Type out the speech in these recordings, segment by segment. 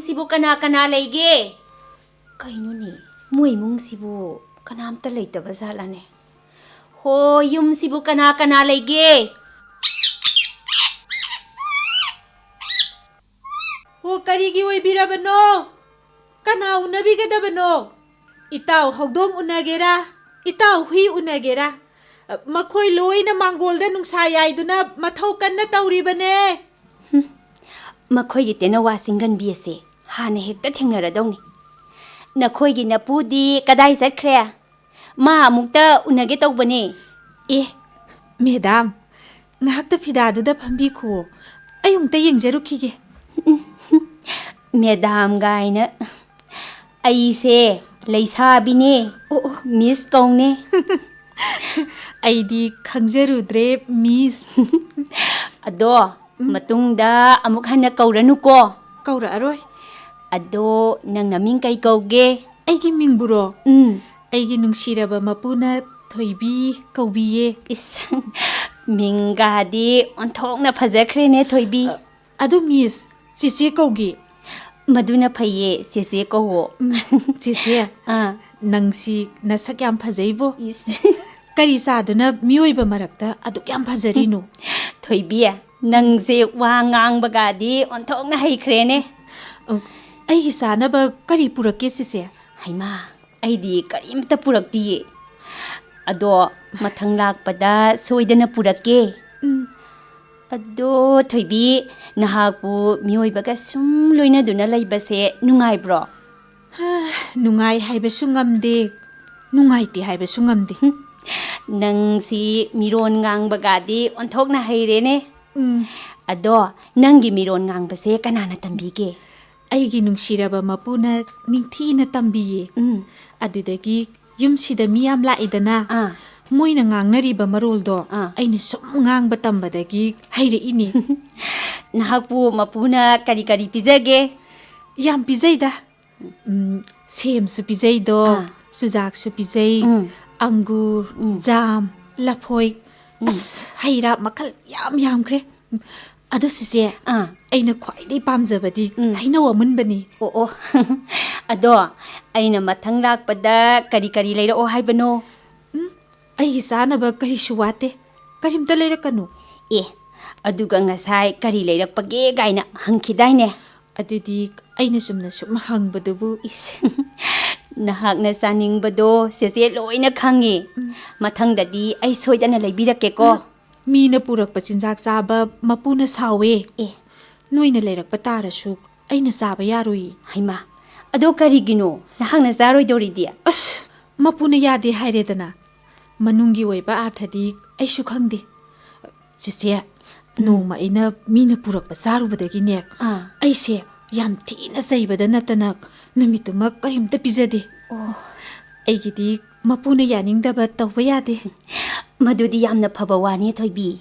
ꯌꯨꯝꯁꯤꯕꯨ ꯀꯅꯥ ꯀꯅꯥ ꯂꯩꯒꯦ? ꯀꯩꯅꯣꯅꯦ, ꯃꯣꯏ ꯏꯃꯨꯡꯁꯤꯕꯨ ꯀꯅꯥꯝꯇ ꯂꯩꯇꯕ ꯖꯥꯠꯂꯥꯅꯦ? ꯍꯣ, ꯌꯨꯝꯁꯤꯕꯨ ꯀꯅꯥ ꯀꯅꯥ ꯂꯩꯒꯦ? ꯍꯣ, ꯀꯔꯤꯒꯤ ꯑꯣꯏꯕꯤꯔꯕꯅꯣ? ꯀꯅꯥ ꯎꯅꯕꯤꯒꯗꯕꯅꯣ? 이따ꯎ ꯍꯧꯗꯣꯡ 우나게라, 이따ꯎ ꯍꯨꯏ 우나게라. ꯃꯈꯣꯏ ꯂꯣꯏꯅ ꯃꯥꯡꯒꯣꯜꯗ ꯅꯨꯡꯁꯥ ꯌꯥꯏꯗꯨꯅ ꯃꯊꯧ ꯀꯟꯅ ꯇꯧꯔꯤꯕꯅꯦ. ꯃꯈꯣꯏꯒꯤ ꯇꯦꯅꯋꯥ ꯁꯤꯡꯒꯟꯕꯤ ꯑꯁꯦ ꯍꯥꯟꯅ ꯍꯦꯛꯇ ꯊꯦꯡꯅꯔꯗꯧꯅꯤ. ꯅꯈꯣꯏꯒꯤ ꯅꯄꯨꯗꯤ ꯀꯗꯥꯏ ꯆꯠꯈ꯭ꯔꯦ? ꯃꯥ ꯑꯃꯨꯛꯇ ꯎꯅꯒꯦ ꯇꯧꯕꯅꯦ. ꯃꯦꯗꯥꯝ, ꯉꯥꯏꯍꯥꯛꯇ ꯐꯤꯗꯥꯗꯨꯗ ꯐꯝꯕꯤꯈꯣ. ꯑꯩ ꯑꯃꯨꯛꯇ ꯌꯦꯡꯖꯔꯨꯈꯤꯒꯦ. ꯃꯦꯗꯥꯝ ꯒꯥꯏꯅ. ꯑꯩꯁꯦ ꯂꯩꯁꯥꯕꯤꯅꯦ. ꯃꯤꯁ ꯀꯧꯅꯦ. ꯑꯩꯗꯤ ꯈꯪꯖꯔꯨꯗ꯭ꯔꯦ, ꯃꯤꯁ. ꯑꯗꯣ ꯃꯇꯨꯡꯗ ꯑꯃꯨꯛ ꯍꯟꯅ ꯀꯧꯔꯅꯨꯀꯣ. ꯀꯧꯔꯛꯑꯔꯣꯏ. ꯑꯗꯣ ꯅꯪ ꯅꯃꯤꯡ ꯀꯩ ꯀꯧꯒꯦ? ꯑꯩꯒꯤ ꯃꯤꯡꯕꯨꯔꯣ? ꯑꯩꯒꯤ ꯅꯨꯡꯁꯤꯔꯕ ꯃꯄꯨꯅ ꯊꯣꯏꯕꯤ ꯀꯧꯕꯤꯌꯦ. ꯃꯤꯡꯒꯥꯗꯤ ꯑꯣꯟꯊꯣꯛꯅ ꯐꯖꯈ꯭ꯔꯦꯅꯦ, ꯊꯣꯏꯕꯤ. ꯑꯗꯣ ꯃꯤꯁ, ꯆꯦꯆꯦ ꯀꯧꯒꯦ. ꯃꯗꯨꯅ ꯐꯩꯌꯦ, ꯆꯦꯆꯦ ꯀꯧꯋꯣ. ꯆꯦꯆꯦ, ꯅꯪꯁꯤ ꯅꯁꯛ ꯌꯥꯝ ꯐꯖꯩꯕꯣ. ꯀꯔꯤ ꯆꯥꯗꯨꯅ ꯃꯤꯑꯣꯏꯕ ꯃꯔꯛꯇ ꯑꯗꯨꯛ ꯌꯥꯝ ꯐꯖꯔꯤꯅꯣ? ꯊꯣꯏꯕꯤ, ꯅꯪꯁꯦ ꯋꯥ ꯉꯥꯡꯕꯒꯥꯗꯤ ꯑꯣꯟꯊꯣꯛꯅ ꯍꯩꯈ꯭ꯔꯦꯅꯦ. ꯑꯩꯒꯤ ꯆꯥꯅꯕ ꯀꯔꯤ ꯄꯨꯔꯛꯀꯦ, ꯆꯦꯆꯦ? ꯍꯩꯃꯥ, ꯑꯩꯗꯤ ꯀꯔꯤꯝꯇ ꯄꯨꯔꯛꯇꯤꯌꯦ. ꯑꯗꯣ ꯃꯊꯪ ꯂꯥꯛꯄꯗ ꯁꯣꯏꯗꯅ ꯄꯨꯔꯛꯀꯦ. ꯑꯗꯣ ꯊꯣꯏꯕꯤ, ꯅꯍꯥꯛꯄꯨ ꯃꯤꯑꯣꯏꯕꯒ ꯁꯨꯝ ꯂꯣꯏꯅꯗꯨꯅ ꯂꯩꯕꯁꯦ ꯅꯨꯡꯉꯥꯏꯕ꯭ꯔꯣ? ꯅꯨꯡꯉꯥꯏ ꯍꯥꯏꯕꯁꯨ ꯉꯝꯗꯦ, ꯅꯨꯡꯉꯥꯏꯇꯦ ꯍꯥꯏꯕꯁꯨ ꯉꯝꯗꯦ. ꯅꯪꯁꯤ ꯃꯤꯔꯣꯟ ꯉꯥꯡꯕꯒꯥꯗꯤ ꯑꯣꯟꯊꯣꯛꯅ ꯍꯩꯔꯦꯅꯦ. ꯑꯗꯣ ꯅꯪꯒꯤ ꯃꯤꯔꯣꯟ ꯉꯥꯡꯕꯁꯦ ꯀꯅꯥꯅ ꯇꯝꯕꯤꯒꯦ? ꯑꯩꯒꯤ ꯅꯨꯡꯁꯤꯔꯕ ꯃꯄꯨꯅ ꯅꯤꯡꯊꯤꯅ ꯇꯝꯕꯤꯌꯦ. ꯑꯗꯨꯗꯒꯤ ꯌꯨꯝꯁꯤꯗ ꯃꯤ ꯌꯥꯝ ꯂꯥꯛꯏꯗꯅ, ꯃꯣꯏꯅ ꯉꯥꯡꯅꯔꯤꯕ ꯃꯔꯣꯜꯗꯣ ꯑꯩꯅ ꯁꯨꯝ ꯉꯥꯡꯕ ꯇꯝꯕꯗꯒꯤ ꯍꯩꯔꯛꯏꯅꯤ. ꯅꯍꯥꯛꯄꯨ ꯃꯄꯨꯅ ꯀꯔꯤ ꯀꯔꯤ ꯄꯤꯖꯒꯦ? ꯌꯥꯝ ꯄꯤꯖꯩꯗ. ꯁꯦꯝꯁꯨ ꯄꯤꯖꯩꯗꯣ, ꯆꯨꯖꯥꯛꯁꯨ ꯄꯤꯖꯩ, ꯑꯪꯒꯨꯔ, ꯖꯥꯝ, ꯂꯐꯣꯏ, ꯍꯩ ꯔꯥ ꯃꯈꯜ ꯌꯥꯝ ꯌꯥꯝꯈ꯭ꯔꯦ. ꯑꯗꯣ ꯆꯦꯆꯦ, ꯑꯩꯅ ꯈ꯭ꯋꯥꯏꯗꯒꯤ ꯄꯥꯝꯖꯕꯗꯤ ꯍꯩꯅꯧ ꯑꯃꯨꯟꯕꯅꯤ. ꯑꯗꯣ ꯑꯩꯅ ꯃꯊꯪ ꯂꯥꯛꯄꯗ ꯀꯔꯤ ꯀꯔꯤ ꯂꯩꯔꯛꯑꯣ ꯍꯥꯏꯕꯅꯣ? ꯑꯩꯒꯤ ꯆꯥꯅꯕ ꯀꯔꯤꯁꯨ ꯋꯥꯠꯇꯦ. ꯀꯔꯤꯝꯇ ꯂꯩꯔꯛꯀꯅꯨ. ꯑꯗꯨꯒ ꯉꯁꯥꯏ ꯀꯔꯤ ꯂꯩꯔꯛꯄꯒꯦ ꯒꯥꯏꯅ ꯍꯪꯈꯤꯗꯥꯏꯅꯦ? ꯑꯗꯨꯗꯤ ꯑꯩꯅ ꯆꯨꯝꯅ ꯁꯨꯝ ꯍꯪꯕꯗꯨꯕꯨ. ꯅꯍꯥꯛꯅ ꯆꯥꯅꯤꯡꯕꯗꯣ ꯆꯦꯆꯦ ꯂꯣꯏꯅ ꯈꯪꯉꯤ. ꯃꯊꯪꯗꯗꯤ ꯑꯩ ꯁꯣꯏꯗꯅ ꯂꯩꯕꯤꯔꯛꯀꯦꯀꯣ. ꯃꯤꯅ ꯄꯨꯔꯛꯄ ꯆꯤꯟꯖꯥꯛ ꯆꯥꯕ ꯃꯄꯨꯅ ꯁꯥꯎꯋꯦ. ꯅꯣꯏꯅ ꯂꯩꯔꯛꯄ ꯇꯥꯔꯁꯨ ꯑꯩꯅ ꯆꯥꯕ ꯌꯥꯔꯣꯏ. ꯍꯩꯃꯥ, ꯑꯗꯣ ꯀꯔꯤꯒꯤꯅꯣ ꯅꯍꯥꯛꯅ ꯆꯥꯔꯣꯏꯗꯧꯔꯤꯗꯤ? ꯃꯄꯨꯅ ꯌꯥꯗꯦ ꯍꯥꯏꯔꯦꯗꯅ. ꯃꯅꯨꯡꯒꯤ ꯑꯣꯏꯕ ꯑꯥꯔꯊꯗꯤ ꯑꯩꯁꯨ ꯈꯪꯗꯦ. ꯆꯦꯆꯦ, ꯅꯣꯡꯃ ꯑꯩꯅ ꯃꯤꯅ ꯄꯨꯔꯛꯄ ꯆꯥꯔꯨꯕꯗꯒꯤꯅꯦ, ꯑꯩꯁꯦ ꯌꯥꯝ ꯊꯤꯅ ꯆꯩꯕꯗ ꯅꯠꯇꯅ ꯅꯨꯃꯤꯠꯇꯨꯃ ꯀꯔꯤꯝꯇ ꯄꯤꯖꯗꯦ. ꯑꯩꯒꯤꯗꯤ ꯃꯄꯨꯅ ꯌꯥꯅꯤꯡꯗꯕ ꯇꯧꯕ ꯌꯥꯗꯦ. ꯃꯗꯨꯗꯤ ꯌꯥꯝꯅ ꯐꯕ ꯋꯥꯅꯤ, ꯊꯣꯏꯕꯤ.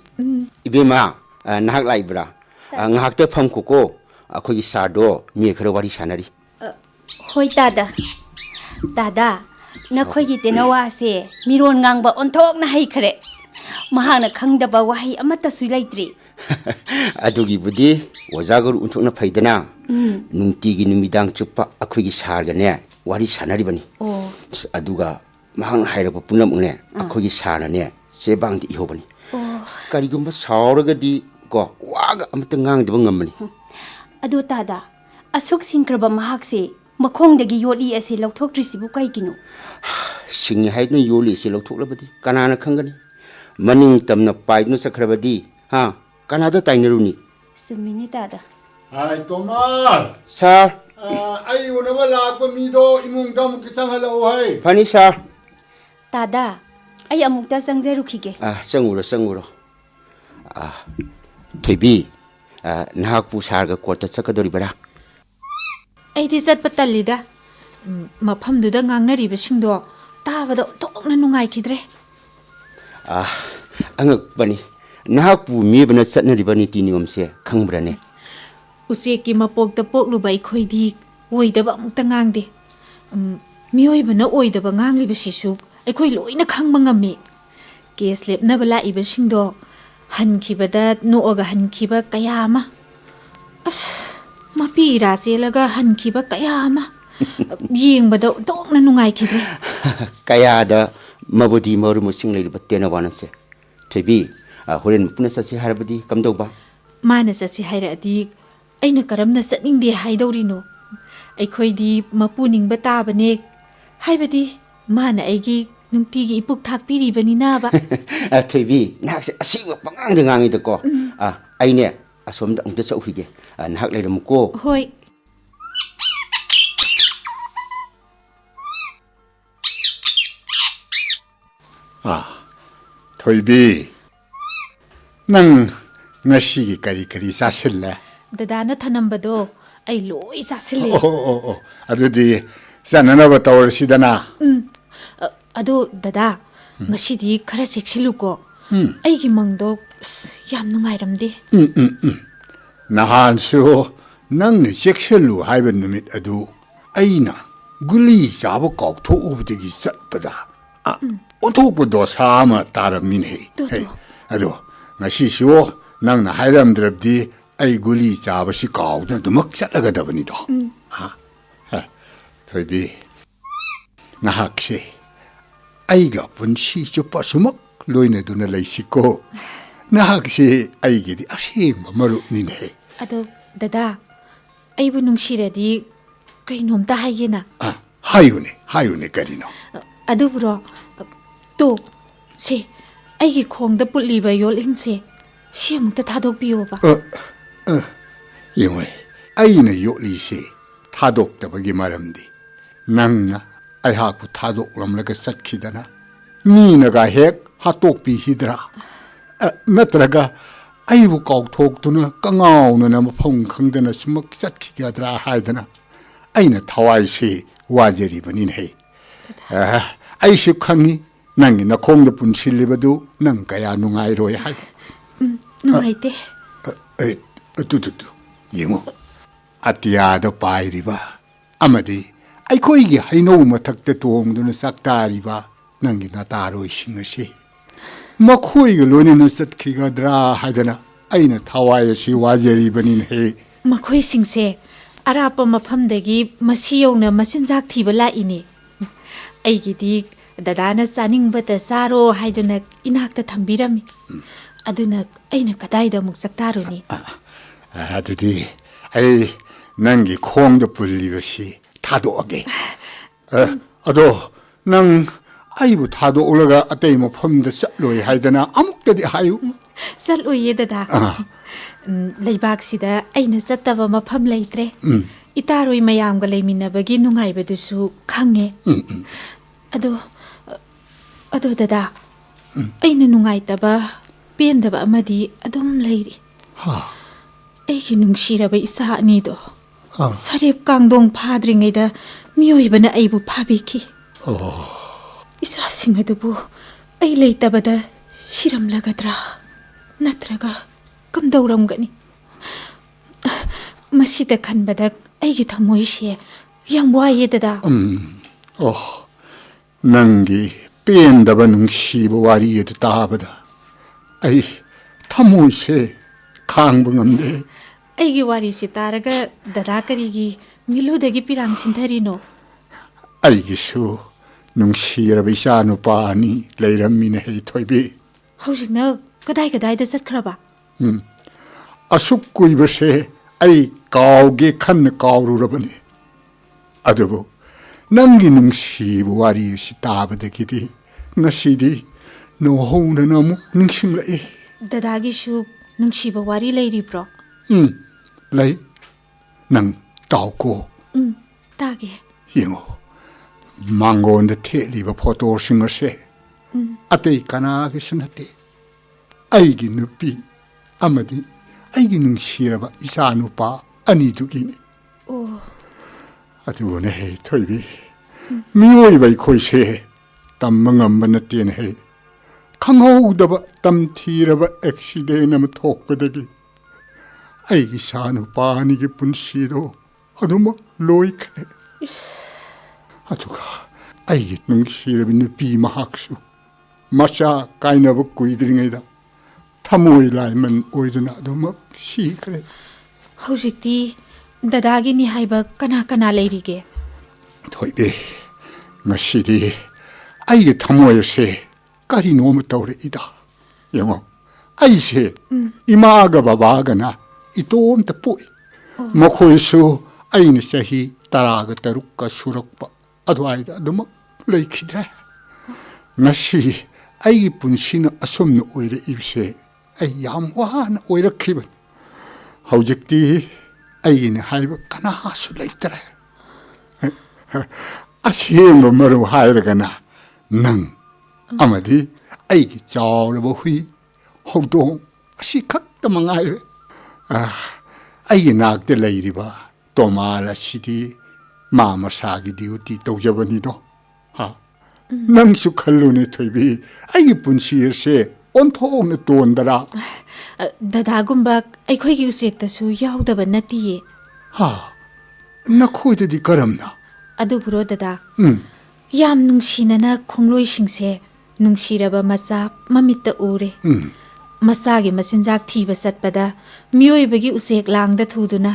이베마 나학 라이브라 ngahakte famkuko akhoi sardo mi khara wari sanari. ꯍꯣꯏ ꯇꯥꯗ. ꯇꯥꯗ, ꯅꯈꯣꯏꯒꯤ ꯇꯦꯅꯋꯥꯁꯦ ꯃꯤꯔꯣꯟ ꯉꯥꯡꯕ ꯑꯣꯟꯊꯣꯛꯅ ꯍꯩꯈ꯭ꯔꯦ. ꯃꯍꯥꯛꯅ ꯈꯪꯗꯕ ꯋꯥꯍꯩ ꯑꯃꯠꯇꯁꯨ ꯂꯩꯇ꯭ꯔꯤ. ꯑꯗꯨꯒꯤꯕꯨꯗꯤ ꯑꯣꯖꯥꯒꯨꯔꯨ ꯎꯟꯊꯣꯛꯅ ꯐꯩꯗꯅ ꯅꯨꯡꯇꯤꯒꯤ ꯅꯨꯃꯤꯗꯥꯡ ꯆꯨꯞꯄ ꯑꯩꯈꯣꯏꯒꯤ ꯁꯥꯔꯒꯅꯦ ꯋꯥꯔꯤ ꯁꯥꯟꯅꯔꯤꯕꯅꯤ. ꯑꯗꯨꯒ ꯃꯍꯥꯛꯅ ꯍꯥꯏꯔꯛꯄ ꯄꯨꯝꯅꯃꯛꯅꯦ ꯑꯩꯈꯣꯏꯒꯤ ꯁꯥꯔꯅꯅꯦ ꯆꯦꯕꯥꯡꯗ ꯏꯍꯧꯕꯅꯤ. ꯀꯔꯤꯒꯨꯝꯕ ꯁꯥꯎꯔꯒꯗꯤ ꯀꯣ ꯋꯥꯒ ꯑꯃꯠꯇ ꯉꯥꯡꯗꯕ ꯉꯝꯕꯅꯤ. ꯑꯗꯣ ꯇꯥꯗ, ꯑꯁꯨꯛ ꯁꯤꯡꯈ꯭ꯔꯕ ꯃꯍꯥꯛꯁꯦ ꯃꯈꯣꯡꯗꯒꯤ ꯌꯣꯠꯂꯤ ꯑꯁꯤ ꯂꯧꯊꯣꯛꯇ꯭ꯔꯤꯁꯤꯕꯨ ꯀꯩꯒꯤꯅꯣ? ꯁꯤꯡꯉꯤ ꯍꯥꯏꯗꯨꯅ ꯌꯣꯜꯂꯤ ꯑꯁꯤ ꯂꯧꯊꯣꯛꯂꯕꯗꯤ ꯀꯅꯥꯅ ꯈꯪꯒꯅꯤ? ꯃꯅꯤꯡ ꯇꯝꯅ ꯄꯥꯏꯗꯨꯅ ꯆꯠꯈ꯭ꯔꯕꯗꯤ ꯀꯅꯥꯗ ꯇꯥꯏꯅꯔꯨꯅꯤ? ꯆꯨꯝꯃꯤꯅꯤ ꯇꯥꯗ. ꯍꯥꯏ ꯇꯣꯃꯔ, ꯁꯥꯔ, ꯑꯩ ꯎꯅꯕ ꯂꯥꯛꯄ ꯃꯤꯗꯣ ꯏꯃꯨꯡꯗ ꯑꯃꯨꯛꯇ ꯆꯪꯍꯜꯂꯛꯎ ꯍꯩ. ꯐꯅꯤ ꯁꯥꯔ. ꯇꯥꯗ, ꯑꯩ ꯑꯃꯨꯛꯇ ꯆꯪꯖꯔꯨꯈꯤꯒꯦ. ꯆꯪꯉꯨꯔꯣ ꯆꯪꯉꯨꯔꯣ. ꯊꯣꯏꯕꯤ, ꯅꯍꯥꯛꯄꯨ ꯁꯥꯔꯒ ꯀꯣꯔꯠꯇ ꯆꯠꯀꯗꯧꯔꯤꯕꯔꯥ? ꯑꯩꯗꯤ ꯆꯠꯄ ꯇꯜꯂꯤꯗ. ꯃꯐꯝꯗꯨꯗ ꯉꯥꯡꯅꯔꯤꯕꯁꯤꯡꯗꯣ ꯇꯥꯕꯗ ꯑꯣꯟꯊꯣꯛꯅ ꯅꯨꯡꯉꯥꯏꯈꯤꯗ꯭ꯔꯦ. ꯑꯉꯛꯄꯅꯤ. ꯅꯍꯥꯛꯄꯨ ꯃꯤꯑꯣꯏꯕꯅ ꯆꯠꯅꯔꯤꯕ ꯅꯤꯇꯤ ꯅꯤꯌꯣꯝꯁꯦ ꯈꯪꯕ꯭ꯔꯅꯦ? ꯎꯆꯦꯛꯀꯤ ꯃꯄꯣꯛꯇ ꯄꯣꯛꯂꯨꯕ ꯑꯩꯈꯣꯏꯗꯤ ꯑꯣꯏꯗꯕ ꯑꯃꯨꯛꯇ ꯉꯥꯡꯗꯦ. ꯃꯤꯑꯣꯏꯕꯅ ꯑꯣꯏꯗꯕ ꯉꯥꯡꯂꯤꯕꯁꯤꯁꯨ ꯑꯩꯈꯣꯏ ꯂꯣꯏꯅ ꯈꯪꯕ ꯉꯝꯃꯤ. ꯀꯦꯁ ꯂꯦꯞꯅꯕ ꯂꯥꯛꯏꯕꯁꯤꯡꯗꯣ ꯍꯟꯈꯤꯕꯗ ꯅꯣꯛꯑꯒ ꯍꯟꯈꯤꯕ ꯀꯌꯥ ꯑꯃ. ꯃꯄꯤ ꯏꯔꯥ ꯆꯦꯜꯂꯒ ꯍꯟꯈꯤꯕ ꯀꯌꯥ ꯑꯃ ꯌꯦꯡꯕꯗ ꯑꯣꯟꯊꯣꯛꯅ ꯅꯨꯡꯉꯥꯏꯈꯤꯗ꯭ꯔꯦ ꯀꯌꯥꯗ ꯃꯕꯨꯗꯤ ꯃꯔꯨ ꯃꯁꯤꯡ ꯂꯩꯔꯤꯕ ꯇꯦꯅꯋꯥꯅꯁꯦ ꯊꯣꯏꯕꯤ ꯍꯣꯔꯦꯟ ꯄꯨꯟꯅ ꯆꯠꯁꯤ ꯍꯥꯏꯔꯕꯗꯤ ꯀꯝꯗꯧꯕ ꯃꯥꯅ ꯆꯠꯁꯤ ꯍꯥꯏꯔꯛꯑꯗꯤ ꯑꯩꯅ ꯀꯔꯝꯅ ꯆꯠꯅꯤꯡꯗꯦ ꯍꯥꯏꯗꯧꯔꯤꯅꯣ ꯑꯩꯈꯣꯏꯗꯤ ꯃꯄꯨ ꯅꯤꯡꯕ ꯇꯥꯕꯅꯦ ꯍꯥꯏꯕꯗꯤ ꯃꯥꯅ ꯑꯩꯒꯤ ꯅꯨꯡꯇꯤꯒꯤ ꯏꯄꯨꯛ ꯊꯥꯛꯄꯤꯔꯤꯕꯅꯤꯅꯕ ꯊꯣꯏꯕꯤ ꯅꯍꯥꯛꯁꯦ ꯑꯁꯦꯡꯕ ꯄꯉꯥꯡꯗ ꯉꯥꯡꯉꯤꯗꯀꯣ ꯑꯩꯅꯦ ꯑꯁꯣꯝꯗ ꯑꯃꯨꯛꯇ ꯆꯠꯎꯈꯤꯒꯦ ꯅꯍꯥꯛ ꯂꯩꯔꯝꯃꯨꯀꯣ ꯍꯣꯏ थोइबी नंग ngasi kari kari sasille ꯗꯗꯥꯅ ꯊꯅꯝꯕꯗꯣ ꯑꯩ ꯂꯣꯏ ꯆꯥꯁꯤꯜꯂꯦ ओ अदुदी जाननब तौरसिदना ꯑꯗꯣ ꯗꯗꯥ ꯉꯁꯤꯗꯤ ꯈꯔ ꯆꯦꯛꯁꯤꯜꯂꯨꯀꯣ ꯑꯩꯒꯤ ꯃꯪꯗꯣ ꯌꯥꯝ ꯅꯨꯡꯉꯥꯏꯔꯝꯗꯦ नहानसु नंग चेक्सलु हाइब नुमित अदु अइना गुली जाब काउथो उबदगी चटपदा ओथोप दोसा अमा तारमिन हे अदो ngasisu nangna hairamdrabdi ai guli chabasi kaudna dumak chatlagadabani do thoibi nahakse aiga punsi chupa sumak loina duna laisiko nahakse aigidi asema marupnin he ꯑꯗꯣ ꯗꯗꯥ ꯑꯩꯕꯨ ꯅꯨꯡꯁꯤꯔꯗꯤ ꯀꯩꯅꯣꯝꯇ ꯍꯥꯏꯒꯦꯅ hayune karino ꯑꯗꯨꯕꯨꯔꯣ ꯇꯣ ꯁꯦ ꯑꯩꯒꯤ ꯈꯣꯡꯗ ꯄꯨꯠꯂꯤꯕ ꯌꯣꯠꯂꯤꯡꯁꯦ ꯁꯤ ꯑꯃꯨꯛꯇ ꯊꯥꯗꯣꯛꯄꯤꯌꯣꯕ ꯌꯦꯡꯉꯣꯏ ꯑꯩꯅ ꯌꯣꯠꯂꯤꯁꯦ ꯊꯥꯗꯣꯛꯇꯕꯒꯤ ꯃꯔꯝꯗꯤ ꯅꯪꯅ ꯑꯩꯍꯥꯛꯄꯨ ꯊꯥꯗꯣꯛꯂꯝꯂꯒ ꯆꯠꯈꯤꯗꯅ ꯃꯤꯅꯒ ꯍꯦꯛ ꯍꯥꯠꯇꯣꯛꯄꯤꯈꯤꯗ꯭ꯔꯥ ꯅꯠꯇ꯭ꯔꯒ ꯑꯩꯕꯨ ꯀꯥꯎꯊꯣꯛꯇꯨꯅ ꯀꯉꯥꯎꯅꯅ ꯃꯐꯝ ꯈꯪꯗꯅ ꯁꯨꯃꯛ ꯆꯠꯈꯤꯒꯗ꯭ꯔꯥ ꯍꯥꯏꯗꯅ ꯑꯩꯅ ꯊꯋꯥꯏꯁꯦ ꯋꯥꯖꯔꯤꯕꯅꯤꯅꯦ ꯑꯩꯁꯨ ꯈꯪꯉꯤ ꯅꯪꯒꯤ ꯅꯈꯣꯡꯗ ꯄꯨꯟꯁꯤꯜꯂꯤꯕꯗꯨ ꯅꯪ ꯀꯌꯥ ꯅꯨꯡꯉꯥꯏꯔꯣꯏ ꯍꯥꯏ ꯅꯨꯡꯉꯥꯏꯇꯦ ꯌꯦꯡꯉꯣ ꯑꯇꯤꯌꯥꯗ ꯄꯥꯏꯔꯤꯕ ꯑꯃꯗꯤ ꯑꯩꯈꯣꯏꯒꯤ ꯍꯩꯅꯧ ꯃꯊꯛꯇ ꯇꯣꯡꯗꯨꯅ ꯆꯥꯛꯇꯥꯔꯤꯕ ꯅꯪꯒꯤ ꯅꯇꯥꯔꯣꯏꯁꯤꯡ ꯑꯁꯤ ꯃꯈꯣꯏꯒ ꯂꯣꯏꯅꯅ ꯆꯠꯈꯤꯒꯗ꯭ꯔꯥ ꯍꯥꯏꯗꯅ ꯑꯩꯅ ꯊꯋꯥꯏ ꯑꯁꯤ ꯋꯥꯖꯔꯤꯕꯅꯤꯅꯦ ꯃꯈꯣꯏꯁꯤꯡꯁꯦ ꯑꯔꯥꯞꯄ ꯃꯐꯝꯗꯒꯤ ꯃꯁꯤ ꯌꯧꯅ ꯃꯆꯤꯟꯖꯥꯛ ꯊꯤꯕ ꯂꯥꯛꯏꯅꯦ ꯑꯩꯒꯤꯗꯤ ꯗꯗꯥꯅ ꯆꯥꯅꯤꯡꯕꯇ ꯆꯥꯔꯣ ꯍꯥꯏꯗꯨꯅ ꯏꯅꯥꯛꯇ ꯊꯝꯕꯤꯔꯝꯃꯤ ꯑꯗꯨꯅ ꯑꯩꯅ ꯀꯗꯥꯏꯗ ꯑꯃꯨꯛ ꯆꯥꯛꯇꯥꯔꯨꯅꯤ ꯑꯗꯨꯗꯤ ꯑꯩ ꯅꯪꯒꯤ ꯈꯣꯡꯗ ꯄꯨꯜꯂꯤꯕꯁꯤ ꯊꯥꯗꯣꯛꯑꯒꯦ ꯑꯗꯣ ꯅꯪ ꯑꯩꯕꯨ ꯊꯥꯗꯣꯛꯂꯒ ꯑꯇꯩ ꯃꯐꯝꯗ ꯆꯠꯂꯣꯏ ꯍꯥꯏꯗꯅ ꯑꯃꯨꯛꯇꯗꯤ ꯍꯥꯏꯌꯨ ꯆꯠꯂꯣꯏꯌꯦ ꯗꯗꯥ ꯂꯩꯕꯥꯛꯁꯤꯗ ꯑꯩꯅ ꯆꯠꯇꯕ ꯃꯐꯝ ꯂꯩꯇ꯭ꯔꯦ ꯏꯇꯥꯔꯣꯏ ꯃꯌꯥꯝꯒ ꯂꯩꯃꯤꯟꯅꯕꯒꯤ ꯅꯨꯡꯉꯥꯏꯕꯗꯨꯁꯨ ꯈꯪꯉꯦ ꯑꯗꯣ ꯗꯗꯥ ꯑꯩꯅ ꯅꯨꯡꯉꯥꯏꯇꯕ ꯄꯦꯟꯗꯕ ꯑꯃꯗꯤ ꯑꯗꯨꯝ ꯂꯩꯔꯤ ꯑꯩꯒꯤ ꯅꯨꯡꯁꯤꯔꯕ ꯏꯆꯥ ꯑꯅꯤꯗꯣ ꯁꯔꯦꯞ ꯀꯥꯡꯗꯣꯡ ꯐꯥꯗ꯭ꯔꯤꯉꯩꯗ ꯃꯤꯑꯣꯏꯕꯅ ꯑꯩꯕꯨ ꯐꯥꯕꯤꯈꯤ ꯏꯆꯥꯁꯤꯡ ꯑꯗꯨꯕꯨ ꯑꯩ ꯂꯩꯇꯕꯗ ꯁꯤꯔꯝꯂꯒꯗ꯭ꯔꯥ ꯅꯠꯇ꯭ꯔꯒ ꯀꯝꯗꯧꯔꯝꯒꯅꯤ ꯃꯁꯤꯗ ꯈꯟꯕꯗ ꯑꯩꯒꯤ ꯊꯃꯣꯏꯁꯦ ꯌꯥꯝ ꯋꯥꯏꯌꯦ ꯗꯗꯥ ꯅꯪꯒꯤ ꯄꯦꯟꯗꯕ ꯅꯨꯡꯁꯤꯕ ꯋꯥꯔꯤ ꯑꯗꯨ ꯇꯥꯕꯗ ꯑꯩ ꯊꯃꯣꯏꯁꯦ ꯈꯥꯡꯕ ꯉꯝꯗꯦ ꯑꯩꯒꯤ ꯋꯥꯔꯤꯁꯤ ꯇꯥꯔꯒ ꯗꯗꯥ ꯀꯔꯤꯒꯤ ꯃꯤꯂꯨꯗꯒꯤ ꯄꯤꯔꯥꯡ ꯁꯤꯟꯊꯔꯤꯅꯣ ꯑꯩꯒꯤꯁꯨ ꯅꯨꯡꯁꯤꯔꯕ ꯏꯆꯥ ꯅꯨꯄꯥ ꯑꯅꯤ ꯂꯩꯔꯝꯃꯤꯅꯦ ꯊꯣꯏꯕꯤ ꯍꯧꯖꯤꯛꯅ ꯀꯗꯥꯏꯗ ꯆꯠꯈ꯭ꯔꯕ ꯑꯁꯨꯛ ꯀꯨꯏꯕꯁꯦ ꯑꯩ ꯀꯥꯎꯒꯦ ꯈꯟꯅ ꯀꯥꯎꯔꯨꯔꯕꯅꯤ ꯑꯗꯨꯕꯨ ꯅꯪꯒꯤ ꯅꯨꯡꯁꯤꯕ ꯋꯥꯔꯤ ꯑꯁꯤ ꯇꯥꯕꯗꯒꯤꯗꯤ ꯉꯁꯤꯗꯤ ꯅꯧꯍꯧꯅꯅ ꯑꯃꯨꯛ ꯅꯤꯡꯁꯤꯡꯂꯛꯏ ꯗꯗꯥꯒꯤꯁꯨ ꯅꯨꯡꯁꯤꯕ ꯋꯥꯔꯤ ꯂꯩꯔꯤꯕ꯭ꯔꯣ ꯂꯩ ꯅꯪ ꯇꯥꯎꯀꯣ ꯇꯥꯒꯦ ꯌꯦꯡꯉꯣ ꯃꯥꯡꯒꯣꯟꯗ ꯊꯦꯠꯂꯤꯕ ꯐꯣꯇꯣꯁꯤꯡ ꯑꯁꯦ ꯑꯇꯩ ꯀꯅꯥꯒꯤꯁꯨ ꯅꯠꯇꯦ ꯑꯩꯒꯤ ꯅꯨꯄꯤ ꯑꯃꯗꯤ ꯑꯩꯒꯤ ꯅꯨꯡꯁꯤꯔꯕ ꯏꯆꯥ ꯅꯨꯄꯥ ꯑꯅꯤꯗꯨꯒꯤꯅꯤ ꯑꯗꯨꯕꯨꯅꯦ ꯊꯣꯏꯕꯤ ꯃꯤꯑꯣꯏꯕ ꯑꯩꯈꯣꯏꯁꯦ ꯇꯝꯕ ꯉꯝꯕ ꯅꯠꯇꯦꯅꯦ ꯈꯪꯍꯧꯗꯕ ꯇꯝꯊꯤꯔꯕ ꯑꯦꯛꯁꯤꯗꯦꯟ ꯑꯃ ꯊꯣꯛꯄꯗꯒꯤ ꯑꯩꯒꯤ ꯏꯆꯥ ꯅꯨꯄꯥ ꯑꯅꯤꯒꯤ ꯄꯨꯟꯁꯤꯗꯣ ꯑꯗꯨꯃꯛ ꯂꯣꯏꯈ꯭ꯔꯦ ꯑꯗꯨꯒ ꯑꯩꯒꯤ ꯅꯨꯡꯁꯤꯔꯕ ꯅꯨꯄꯤ ꯃꯍꯥꯛꯁꯨ ꯃꯆꯥ ꯀꯥꯏꯅꯕ ꯀꯨꯏꯗ꯭ꯔꯤꯉꯩꯗ ꯊꯃꯣꯏ ꯂꯥꯏꯃꯟ ꯑꯣꯏꯗꯨꯅ ꯑꯗꯨꯃꯛ ꯁꯤꯈ꯭ꯔꯦ ꯍꯧꯖꯤꯛꯇꯤ ꯗꯗꯥꯒꯤꯅꯤ ꯍꯥꯏꯕ ꯀꯅꯥ ꯀꯅꯥ ꯂꯩꯔꯤꯒꯦ? ꯊꯣꯏꯕꯤ, ꯉꯁꯤꯗꯤ ꯑꯩꯒꯤ ꯊꯃꯣꯏ ꯑꯁꯦ ꯀꯔꯤꯅꯣꯃ ꯇꯧꯔꯛꯏꯗ. ꯌꯦꯡꯉꯣ, ꯑꯩꯁꯦ 이마가 바바가나 이또omta 뽀이. ꯃꯈꯣꯏꯁꯨ ꯑꯩꯅ ꯆꯍꯤ 13가 수록바 ꯑꯗꯨꯋꯥꯏꯗ ꯑꯗꯨꯃꯛ ꯂꯩꯈꯤꯗ꯭ꯔꯦ. ꯉꯁꯤ ꯑꯩꯒꯤ ꯄꯨꯟꯁꯤꯅ ꯑꯁꯨꯝꯅ ꯑꯣꯏꯔꯛꯏꯕꯁꯦ ꯑꯩ ꯌꯥꯝ ꯋꯥꯅ ꯑꯣꯏꯔꯛꯈꯤꯕꯅꯤ. ꯍꯧꯖꯤꯛꯇꯤ ꯑꯩꯒꯤꯅ ꯍꯥꯏꯕ ꯀꯅꯥꯁꯨ ꯂꯩꯇ꯭ꯔꯦ. ꯑꯁꯦꯡꯕ ꯃꯔꯨ ꯍꯥꯏꯔꯒꯅ ꯅꯪ ꯑꯃꯗꯤ ꯑꯩꯒꯤ ꯆꯥꯎꯔꯕ ꯍꯨꯏ ꯍꯧꯗꯣꯡ ꯑꯁꯤ ꯈꯛꯇ ꯃꯉꯥꯏꯔꯦ. ꯑꯩꯒꯤ ꯅꯥꯛꯇ ꯂꯩꯔꯤꯕ ꯇꯣꯃꯥꯜ ꯑꯁꯤꯗꯤ ꯃꯥ ꯃꯁꯥꯒꯤ ꯗ꯭ꯌꯨꯇꯤ ꯇꯧꯖꯕꯅꯤꯗꯣ. ꯅꯪꯁꯨ ꯈꯜꯂꯨꯅꯦ ꯊꯣꯏꯕꯤ, ꯑꯩꯒꯤ ꯄꯨꯟꯁꯤ ꯑꯁꯦ ꯑꯣꯟꯊꯣꯛꯅ ꯇꯣꯟꯗꯔꯥ. ꯗꯗꯥꯒꯨꯝꯕ ꯑꯩꯈꯣꯏꯒꯤ ꯎꯆꯦꯛꯇꯁꯨ ꯌꯥꯎꯗꯕ ꯅꯠꯇꯤꯌꯦ. ꯅꯈꯣꯏꯗꯗꯤ ꯀꯔꯝꯅ? ꯑꯗꯨꯕꯨꯔꯣ ꯗꯗꯥ, ꯌꯥꯝ ꯅꯨꯡꯁꯤꯅꯅ ꯈꯣꯡꯂꯣꯏꯁꯤꯡꯁꯦ ꯅꯨꯡꯁꯤꯔꯕ ꯃꯆꯥ ꯃꯃꯤꯠꯇ ꯎꯔꯦ. ꯃꯆꯥꯒꯤ ꯃꯆꯤꯟꯖꯥꯛ ꯊꯤꯕ ꯆꯠꯄꯗ ꯃꯤꯑꯣꯏꯕꯒꯤ ꯎꯆꯦꯛ ꯂꯥꯡꯗ ꯊꯨꯗꯨꯅ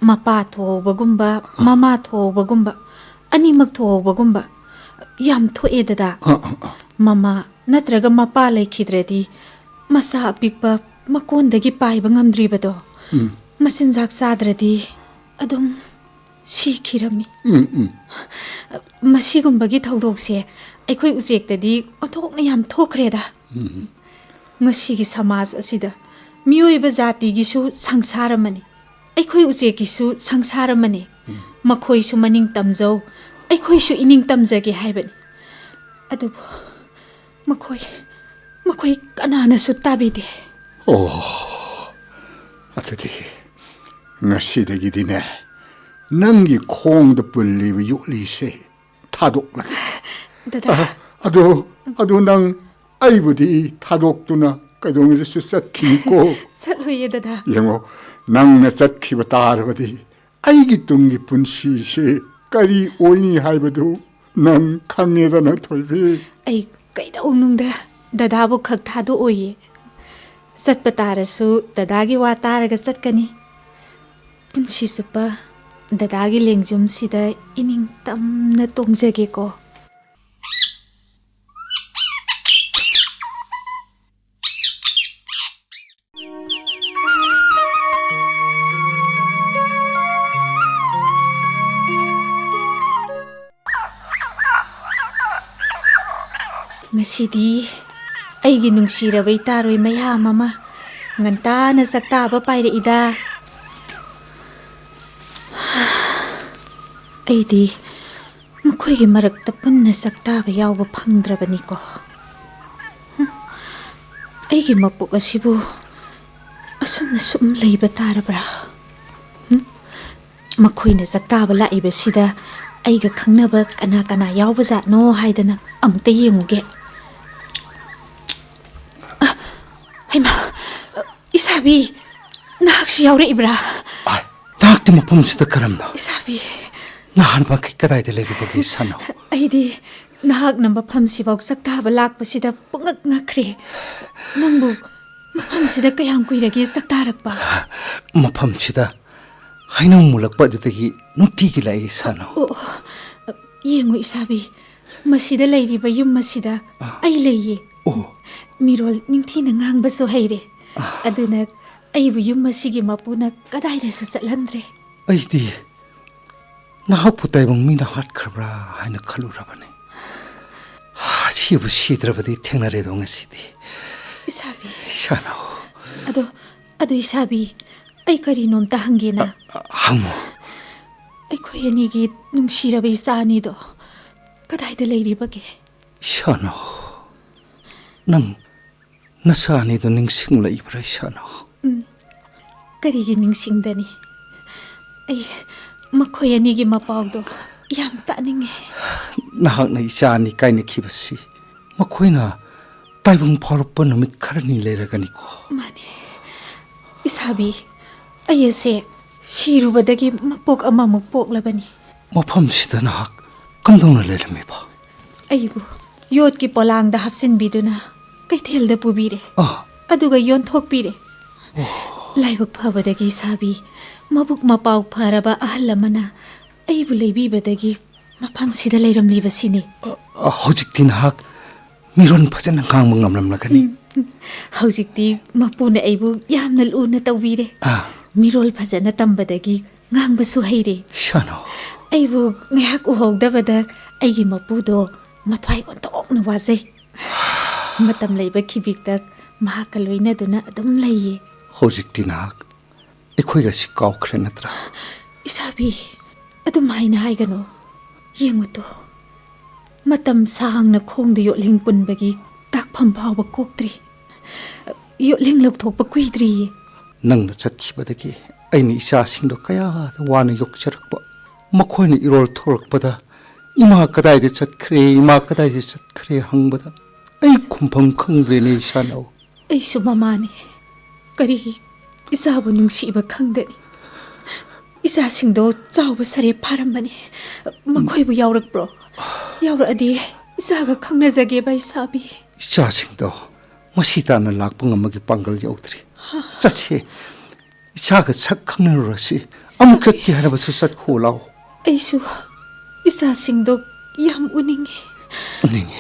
ꯃꯄꯥ ꯊꯣꯛꯍꯧꯕꯒꯨꯝꯕ ꯃꯃꯥ ꯊꯣꯛꯍꯧꯕꯒꯨꯝꯕ ꯑꯅꯤꯃꯛ ꯊꯣꯛꯍꯧꯕꯒꯨꯝꯕ ꯌꯥꯝ ꯊꯣꯛꯑꯦ ꯗꯗꯥ. ꯃꯃꯥ ꯅꯠꯇ꯭ꯔꯒ ꯃꯄꯥ ꯂꯩꯈꯤꯗ꯭ꯔꯗꯤ ꯃꯆꯥ ꯑꯄꯤꯛꯄ ꯃꯀꯣꯟꯗꯒꯤ ꯄꯥꯏꯕ ꯉꯝꯗ꯭ꯔꯤꯕꯗꯣ ꯃꯆꯤꯟꯖꯥꯛ ꯆꯥꯗ꯭ꯔꯗꯤ ꯑꯗꯨꯝ ꯁꯤꯈꯤꯔꯝꯃꯤ. ꯃꯁꯤꯒꯨꯝꯕꯒꯤ ꯊꯧꯗꯣꯛꯁꯦ ꯑꯩꯈꯣꯏ ꯎꯆꯦꯛꯇꯗꯤ ꯑꯣꯟꯊꯣꯛꯅ ꯌꯥꯝ ꯊꯣꯛꯈ꯭ꯔꯦꯗ. ꯉꯁꯤꯒꯤ ꯁꯃꯥꯖ ꯑꯁꯤꯗ ꯃꯤꯑꯣꯏꯕ ꯖꯥꯇꯤꯒꯤꯁꯨ ꯁꯪꯁꯥꯔ ꯑꯃꯅꯤ, ꯑꯩꯈꯣꯏ ꯎꯆꯦꯛꯀꯤꯁꯨ ꯁꯪꯁꯥꯔ ꯑꯃꯅꯤ. ꯃꯈꯣꯏꯁꯨ ꯃꯅꯤꯡ ꯇꯝꯖꯧ, ꯑꯩꯈꯣꯏꯁꯨ ꯏꯅꯤꯡ ꯇꯝꯖꯒꯦ ꯍꯥꯏꯕꯅꯤ. ꯑꯗꯨꯕꯨ ꯃꯈꯣꯏ ꯀꯅꯥꯅꯁꯨ ꯇꯥꯕꯤꯗꯦ. ꯑꯗꯨꯗꯤ ꯉꯁꯤꯗꯒꯤꯗꯤꯅꯦ ꯅꯪꯒꯤ ꯈꯣꯡꯗ ꯄꯨꯜꯂꯤꯕ ꯌꯣꯠꯂꯤꯁꯦ ꯊꯥꯗꯣꯛꯂꯒꯦ. ꯗꯗꯥ, ꯑꯗꯨ ꯅꯪ ꯑꯩꯕꯨꯗꯤ ꯊꯥꯗꯣꯛꯇꯨꯅ ꯀꯩꯗꯧꯉꯩꯗꯁꯨ ꯆꯠꯈꯤꯅꯤꯀꯣ? ꯆꯠꯂꯣꯏꯌꯦ ꯗꯗꯥ. ꯌꯦꯡꯉꯣ, ꯅꯪꯅ ꯆꯠꯈꯤꯕ ꯇꯥꯔꯕꯗꯤ ꯑꯩꯒꯤ ꯇꯨꯡꯒꯤ ꯄꯨꯟꯁꯤꯁꯦ ꯀꯔꯤ ꯑꯣꯏꯅꯤ ꯍꯥꯏꯕꯗꯨ ꯅꯪ ꯈꯪꯉꯦꯗꯅ ꯊꯣꯏꯕꯤ. ꯑꯩ ꯀꯩꯗꯧꯅꯨꯡꯗ ꯗꯗꯥꯕꯨ ꯈꯛ ꯊꯥꯗꯣꯛꯑꯣꯏꯌꯦ. ꯆꯠꯄ ꯇꯥꯔꯁꯨ ꯗꯗꯥꯒꯤ ꯋꯥ ꯇꯥꯔꯒ ꯆꯠꯀꯅꯤ. ꯄꯨꯟꯁꯤ ꯆꯨꯞꯄ ꯗꯗꯥꯒꯤ ꯂꯦꯡꯖꯨꯝꯁꯤꯗ ꯏꯅꯤꯡ ꯇꯝꯅ ꯇꯣꯡꯖꯒꯦꯀꯣ. ꯉꯁꯤꯗꯤ ꯑꯩꯒꯤ ꯅꯨꯡꯁꯤꯔꯕ ꯏꯇꯥꯔꯣꯏ ꯃꯌꯥꯝ ꯑꯃ ꯉꯟꯇꯥꯅ ꯆꯥꯛꯇꯥꯕ ꯄꯥꯏꯔꯛꯏꯗ. ꯑꯩꯗꯤ ꯃꯈꯣꯏꯒꯤ ꯃꯔꯛꯇ ꯄꯨꯟꯅ ꯆꯥꯛꯇꯥꯕ ꯌꯥꯎꯕ ꯐꯪꯗ꯭ꯔꯕꯅꯤꯀꯣ. ꯑꯩꯒꯤ ꯃꯄꯣꯛ ꯑꯁꯤꯕꯨ ꯑꯁꯨꯝꯅ ꯁꯨꯝ ꯂꯩꯕ ꯇꯥꯔꯕ꯭ꯔꯥ? ꯃꯈꯣꯏꯅ ꯆꯥꯛꯇꯥꯕ ꯂꯥꯛꯏꯕꯁꯤꯗ ꯑꯩꯒ ꯈꯪꯅꯕ ꯀꯅꯥ ꯀꯅꯥ ꯌꯥꯎꯕꯖꯥꯠꯅꯣ ꯍꯥꯏꯗꯅ ꯑꯃꯨꯛꯇ ꯌꯦꯡꯉꯨꯒꯦ. ꯍꯩꯃꯥ, ꯏꯁꯥꯕꯤ, ꯅꯍꯥꯛꯁꯨ ꯌꯥꯎꯔꯛꯏꯕ꯭ꯔꯥ? ꯅꯍꯥꯛꯇꯤ ꯃꯐꯝꯁꯤꯗ ꯀꯔꯝꯅ? ꯏꯁꯥꯕꯤ, ꯅꯍꯥꯟ ꯃꯈꯩ ꯀꯗꯥꯏꯗ ꯂꯩꯔꯨꯕꯒꯦ ꯁꯥꯅꯣ? ꯑꯩꯗꯤ ꯅꯍꯥꯛꯅ ꯃꯐꯝꯁꯤꯐꯥꯎ ꯆꯥꯛꯇꯥꯕ ꯂꯥꯛꯄꯁꯤꯗ ꯄꯨꯡꯉꯛ ꯉꯛꯈ꯭ꯔꯦ. ꯅꯪꯕꯨ ꯃꯐꯝꯁꯤꯗ ꯀꯌꯥꯝ ꯀꯨꯏꯔꯒꯦ ꯆꯥꯛꯇꯥꯔꯛꯄ? ꯃꯐꯝꯁꯤꯗ ꯍꯩꯅꯧ ꯃꯨꯜꯂꯛꯄ ꯑꯗꯨꯗꯒꯤ ꯅꯨꯡꯇꯤꯒꯤ ꯂꯥꯛꯏ ꯁꯥꯅꯣ. ꯌꯦꯡꯉꯨ ꯏꯁꯥꯕꯤ, ꯃꯁꯤꯗ ꯂꯩꯔꯤꯕ ꯌꯨꯝ ꯑꯁꯤꯗ ꯑꯩ ꯂꯩꯌꯦ. ꯃꯤꯔꯣꯜ ꯅꯤꯡꯊꯤꯅ ꯉꯥꯡꯕꯁꯨ ꯍꯩꯔꯦ. ꯑꯗꯨꯅ ꯑꯩꯕꯨ ꯌꯨꯝ ꯑꯁꯤꯒꯤ ꯃꯄꯨꯅ ꯀꯗꯥꯏꯗꯁꯨ ꯆꯠꯍꯟꯗ꯭ꯔꯦ. ꯑꯩꯗꯤ ꯅꯍꯥꯛꯄꯨ ꯇꯥꯏꯕꯪ ꯃꯤꯅ ꯍꯥꯠꯈ꯭ꯔꯕ꯭ꯔꯥ ꯍꯥꯏꯅ ꯈꯜꯂꯨꯔꯕꯅꯤ. ꯁꯤꯕꯨ ꯁꯤꯗ꯭ꯔꯕꯗꯤ ꯊꯦꯡꯅꯔꯦꯗꯣ ꯉꯁꯤꯗꯤ. ꯏꯁꯥꯕꯤ, ꯁꯥꯅꯣ. ꯑꯗꯨ ꯏꯁꯥꯕꯤ, ꯑꯩ ꯀꯔꯤꯅꯣꯝꯇ ꯍꯪꯒꯦꯅ. ꯍꯪꯉꯣ. ꯑꯩꯈꯣꯏ ꯑꯅꯤꯒꯤ ꯅꯨꯡꯁꯤꯔꯕ ꯏꯆꯥ ꯑꯅꯤꯗꯣ ꯀꯗꯥꯏꯗ ꯂꯩꯔꯤꯕꯒꯦ? ꯁꯥꯅꯣ, ꯅꯪ ꯅꯆꯥ ꯑꯅꯤꯗꯣ ꯅꯤꯡꯁꯤꯡꯂꯛꯏꯕ꯭ꯔꯥ ꯁꯥꯅꯣ? ꯀꯔꯤꯒꯤ ꯅꯤꯡꯁꯤꯡꯗꯅꯤ? ꯑꯩ ꯃꯈꯣꯏ ꯑꯅꯤꯒꯤ ꯃꯄꯥꯎꯗꯣ ꯌꯥꯝ ꯇꯥꯅꯤꯡꯉꯦ. ꯅꯍꯥꯛꯅ ꯏꯆꯥ ꯑꯅꯤ ꯀꯥꯏꯅꯈꯤꯕꯁꯤ ꯃꯈꯣꯏꯅ ꯇꯥꯏꯕꯪ ꯐꯥꯎꯔꯛꯄ ꯅꯨꯃꯤꯠ ꯈꯔꯅꯤ ꯂꯩꯔꯒꯅꯤꯀꯣ. ꯃꯥꯅꯤ ꯏꯁꯥꯕꯤ, ꯑꯩ ꯑꯁꯦ ꯁꯤꯔꯨꯕꯗꯒꯤ ꯃꯄꯣꯛ ꯑꯃꯃꯨꯛ ꯄꯣꯛꯂꯕꯅꯤ. ꯃꯐꯝꯁꯤꯗ ꯅꯍꯥꯛ ꯀꯝꯗꯧꯅ ꯂꯩꯔꯝꯃꯤꯕ? ꯑꯩꯕꯨ ꯌꯣꯠꯀꯤ ꯄꯣꯂꯥꯡꯗ ꯍꯥꯞꯆꯤꯟꯕꯤꯗꯨꯅ ꯀꯩꯊꯦꯜꯗ ꯄꯨꯕꯤꯔꯦ. ꯑꯗꯨꯒ ꯌꯣꯟꯊꯣꯛꯄꯤꯔꯦ. Laibak phabadagi sabi mabuk mapau pharaba ahal amana aibu leibibadagi mafamsida leiramlibasini. Hojikti nahak miron phajana ngangba ngamlamlakani. Hojikti mapuna aibu yamna luna tawbire. Mirol phajana tambadagi ngangbasu haire. Shano. Aibu ngahak uhogdabada aigi mapudo mathwai ontokna wazai. Matam leiba khibiktak mahaka loinaduna adum leiye. Hojikti nahak ikhoiga si kaukre natra. Isabi adum haina haigano yenguto matam sangna khongda yotling punbagi takpham phawba koktri yotling lokthokpa kuidri Nangna chatkibadagi aini isa singdo kaya wana yokcharakba makhoina irol thorakpada ima kadaide chatkre hangbada ai khumpham khangdrene isano. Aisu mamani kari isabu nungsiba khangdani isa singdo chawba sare pharambani makhoibu yaurakbro yauradi isaga khangnajage bai sabi Isa singdo masitana lakpa ngamagi pangal yaudri chache isaga sak khangnarasi amukhat ki harabasu sat kholao. Aisu isa singdo yam uningi Uningi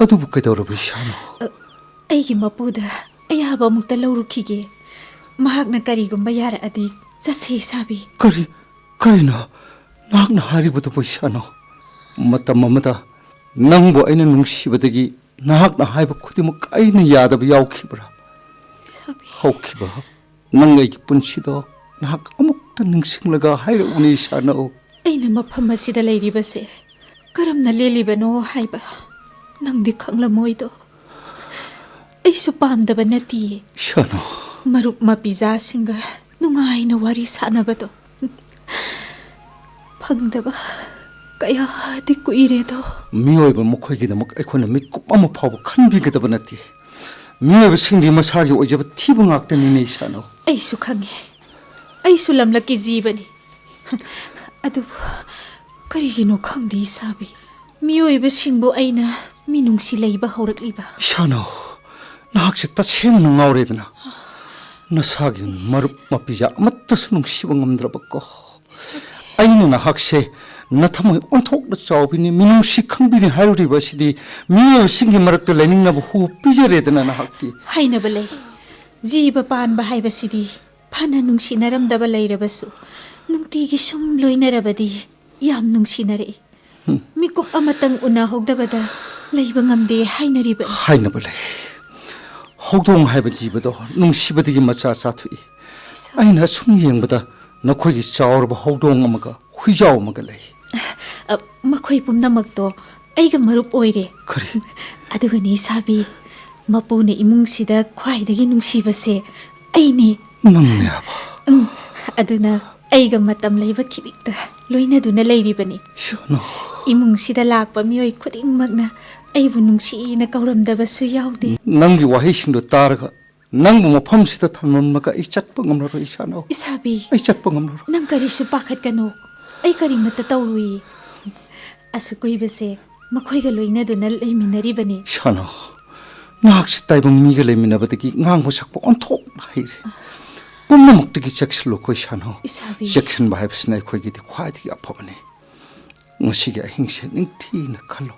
adubu kaidoraba isano. aigi mapuda ayaba mukta laurukhige mahakna karigumba yaradi chase sabi Karina nakna haribadu isano. Matam amada nangbo aina nungsibadagi nakna haiba khudimuk aina yadaba yaukibra. sabi Haukiba nangai punsido nak amukta ningsinglaga haira uni isano. aina mafam asida leiribase karamna lelibano haiba nangdi khanglamoido aisu pamdaba nati Shano. marup mapiza singa nungaina wari sanabado phangdaba kaya di kuiredo Miyoiba mukhoigidamak aikhona mikup ama phawba khanbigidaba nati. Miyoiba singdi masagi oijaba thiba ngaktani ne isano. aisu khange aisu lamlaki jibani adu karigino khangdi sabi miyoiba singbo aina minungsi leiba horakliba Shano. Nakse tasengna ngauredana. Nasagi marup mapiza amattasu nungsiba ngamdrabakko. Aina nahakse nathamoi onthokna chawbini minungsi khangbini hairuribasidi miyoiba singgi marakta lainingnaba hu pijaredana nahakti. hainaba lei jiba panba haibasidi phana nungsi naramdaba leirabasu nungtigi sum loinarabadi yam nungsi nare mikup amatang una hogdabada leiba ngamde hainariba Hainaba lei. Hogdong haiba jibado nungsibadigi macha chathui. Aina sum yengbada nakhoigi chawraba hogdong amaga huijaw amaga lei. makhoi pumnamakto aiga marup oire Kari adugani sabi mapune imungsida khwaidagi nungsibase aini nangyaba. aduna aiga matam leiba khibikta loinaduna leiribani Shano. imungsida lakpa mioi khudingmakna aibu nungsina kauramdabasu yaude Nangi wahishingdo taraga nangbu mafamsida thamnamnaga ai chatpa ngamlaro isano. isabi Ai chatpa ngamlaro. nang karisu pakhat kano ai karimata tawrui asukoi makhoi loinaduna leiminaribani Shano. Nakse taibang miga leiminabadagi ngangbo sakpa onthok haire. Pumnamuktagi section loko shano. isabi Section bahibsna aikhoigidi khwaidagi aphabane. Ngasiga ahingse ningthina khallo.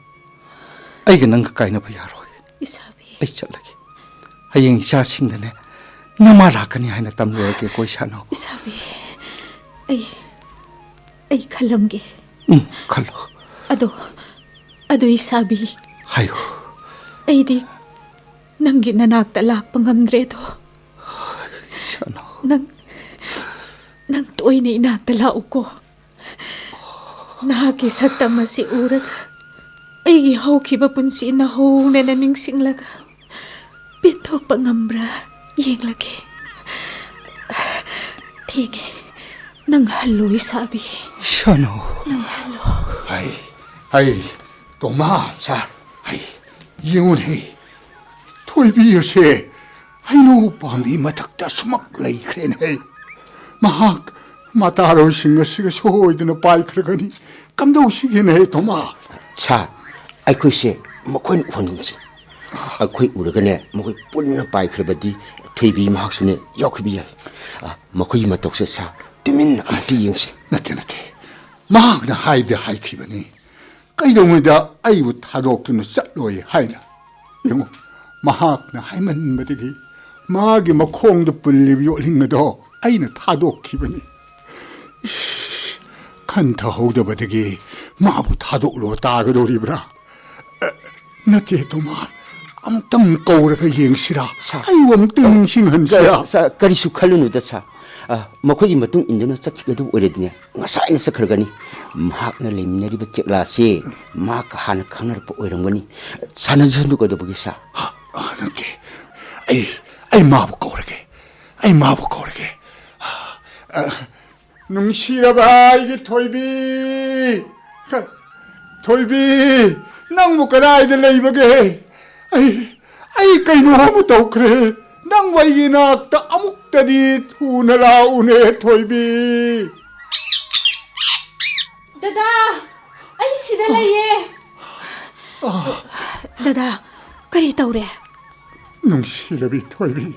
Aiga nanga kainaba yaroi. isabi Ai chatlagi. Hayeng isa singdane nama lakani haina tamlorage koi shano. isabi ai khalamge Khallo. ado isabi Hayo. aidi nangi nanakta lakpa ngamdredo Shano. nang toyna inakta lauko nahaki saktamasi uraga aigi hawkiba punsi na hongna na ningsinglaga pinthokpa ngambra yenglage thenge nang hallo isabi Shano. nang hallo Hai, Toma, 자, hai, yengunhe. Tolbiyase, haino pambi matakta sumak laikren hai. Mahak, mataro singasiga sohoidana paltragani. Kamdaw sige na hai, Toma. 자, 아이쿠시, 뭐, 그건 원인지. ꯑꯩꯈꯣꯏ ꯎꯔꯒꯅꯦ ꯃꯈꯣꯏ ꯄꯨꯟꯅ ꯄꯥꯏꯈ꯭ꯔꯕꯗꯤ ꯊꯣꯏꯕꯤ ꯃꯍꯥꯛꯁꯨꯅꯦ ꯌꯥꯎꯈꯤꯕ ꯌꯥꯏ ꯃꯈꯣꯏꯒꯤ ꯃꯇꯧꯁꯦ ꯁꯥ ꯇꯨꯃꯤꯟꯅ ꯑꯝꯇ ꯌꯦꯡꯁꯤ ꯅꯠꯇꯦ ꯃꯍꯥꯛꯅ ꯍꯥꯏꯈꯤꯕꯅꯤ ꯀꯩꯗꯧꯉꯩꯗ ꯑꯩꯕꯨ ꯊꯥꯗꯣꯛꯇꯨꯅ ꯆꯠꯂꯣꯏ ꯍꯥꯏꯅ ꯌꯦꯡꯉꯨ ꯃꯍꯥꯛꯅ ꯍꯥꯏꯃꯟꯕꯗꯒꯤ 마기 콩도 불리비 올린거도 아이는 타독기분이 간타 호우더버득이 마부 타독로 따그도리브라 나티 도마 암땅 꼬우라가 영시라 아이고 암땅 싱한시라 사 까리수 칼루누다사 मखोगी मतुंग इंदुना चखिगदु ओरेदने ngसाइना सखरगनी माकना लेमिनरिबा चेक्लासे माक हाना खंगरप ओइरंगनी सानजनु गदबगी सा नते आई माबु कौरगे नुंसिराबा इगे थोइबी नंगबु कदाइदा लेइबगे आई कइनो हमु तौखरे नंग वाइगी नाक्ता अमुक्तदी थूना लाउने थोइबी दादा आई सिदा लइए दादा करी तौरे नुंसिराबी थोइबी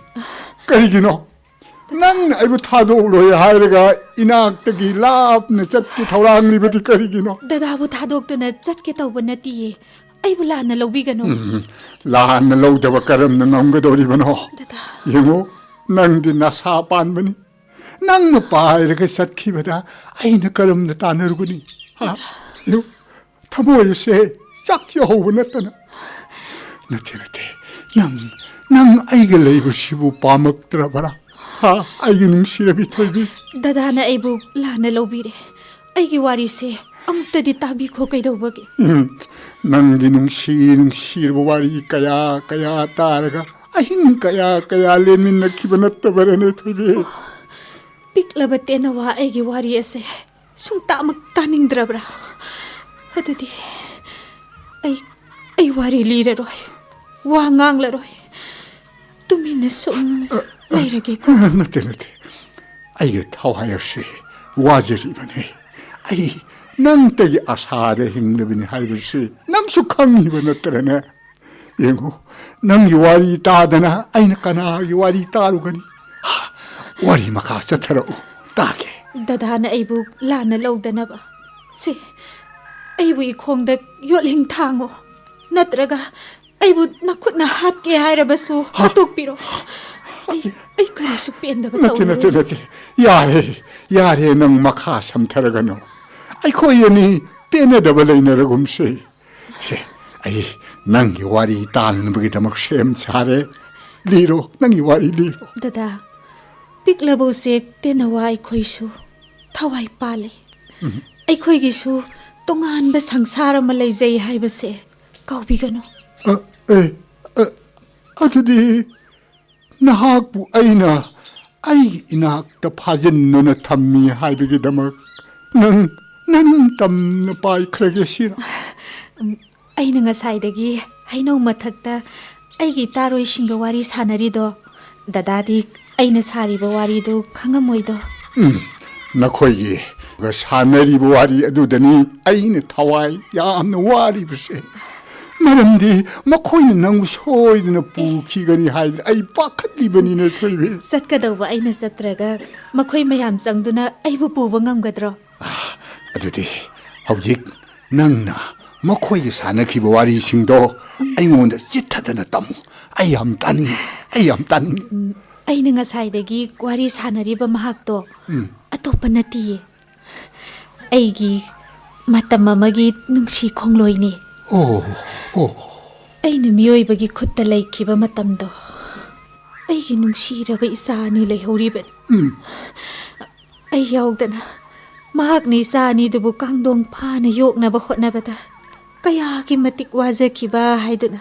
करिगिनो नंग आइबु थादोलोय हायरगा इनाक्तगी लापने चटकी थौरांगलिबदी करिगिनो दादाबु थादोक्तुना चटके तौब नतिये आइबु लाना लौबिगनो लाना लौदब करमना ngamgadoribano दादा यंगो नंगदी नसा पानबनी नंग पायरगा चटखिबदा आइना करमना तानरुगनी हा यो थमोयसे चक्य होब नतना नते नंग आइगे लेबसिबु पामक्त्रबरा हा आइगे नुंसिरबि थोइबि दादाना आइबु लाना लौबिरे आइगे वारिसे अमुक्तदी ताबिखो कैदौबगे नंगी नुंसिरबु वारी कया तारगा अहिंग कया लेमिनखिब नत्तबरने थोइबि पिक्लबा तेनवा आइगे वारी असे सुंतामक तानिंद्रब्रा अदुदी आई वारी लिररोय वा nganglरोय तुमिने सुम लेरगे नते आइगे थावहायसे वाजरिबने आई नंतगी आशादे हिंगलबिनी हाइबसी नंगसु खंगिब नत्रने येंगो नंगी वारी तादना आइना कनागी वारी तारुगनी वारी मखा चथरउ तागे दादाना आइबु लाना लौदनबा से आइबु इखोंद योलिंग थांगो नत्रगा आइबु नखुतना हातके हायरबसु हतोकपिरो आई करिसु पेंदबा नते यारे नंग मखा समथरगनो अखोयनी पेनदब लेनरगुमसे आई नंगी वारी तानबगीदमक सेम सारे लीरो नंगी वारी लीरो दादा पिक्लबोसे तेनवा अखोइसु थवाई पाले अखोइगिसु तोंगानबा संसार अमा लेजै हाइबसे कौबिगनो अदुदी नहाकपु आइना आई इनाक्ता फाजिन्नुना थम्मी हाइबगीदमक नंग तमना पाइख्रगे सिरा आइना ngसाइदगी हाइनौ मथक्ता आइगी तारोइ सिंगा वारी सानरिदो दादादी आइना सारिबा वारीदो खंगमोइदो नखोइगी सानरिबा वारी अदुदनी आइना थवाई यामना वारीबसे मरमदी मखोइना नंगु सोइदना पुखिगनी हाइद्र आई पाखतलिबनिने थोइबे सत्कदौबा आइना सत्रगा मखोइ मयाम चंगदुना आइबु पुबा ngamgadro अदुदी हौजिक नंगना मखोइगे सानखिबा वारीसिंगदो आइंगोंदा चित्थदना तमु आई हम तानिंग आइना ngसाइदगी वारी सानरिबा महाक्तो अतोपा नतिये आइगी मतम अमगी नुंसी खोंगलोइनी ओ आइना मियोइबगी खुत्ता लेखिबा मतमदो आइगी नुंसीरबा इसानी लेहौरिबन आई याउदना महाकनी सानी दुबु कांगदोंग फाना योगनबा होटनबदा कयागी मतिक वाजखिबा हाइदना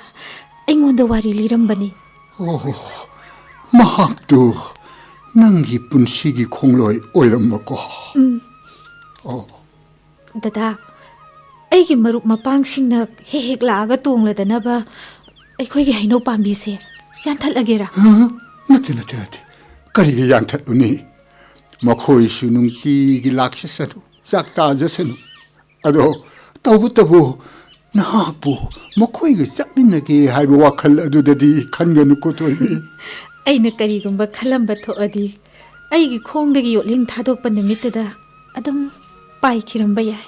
आइंगोंदा वारी लिरंबनी महाक्तु नंगी पुंसीगी खोंगलोय ओइरमको दादा आइगी मरुप मपांगसिंगना हेक लागा तोंगलदनबा अखोइगी हाइनो पांबीसे यानथलगेरा नते करिगे यानथलुनी मखोइसु नुंतीगी लाक्ससनु जाक्ता जसनु अदो तबु ꯅꯍꯥꯛꯄꯨ ꯃꯈꯣꯏꯒ ꯆꯠꯃꯤꯟꯅꯒꯦ ꯍꯥꯏꯕ ꯋꯥꯈꯜ ꯑꯗꯨꯗꯗꯤ ꯈꯟꯒꯅꯨꯀꯣ ꯊꯣꯏꯕꯤ ꯑꯩꯅ ꯀꯔꯤꯒꯨꯝꯕ ꯈꯜꯂꯝꯕ ꯊꯣꯛꯑꯗꯤ ꯑꯩꯒꯤ ꯈꯣꯡꯗꯒꯤ ꯌꯣꯠꯂꯤꯡ ꯊꯥꯗꯣꯛꯄ ꯅꯨꯃꯤꯠꯇꯨꯗ ꯑꯗꯨꯝ ꯄꯥꯏꯈꯤꯔꯝꯕ ꯌꯥꯏ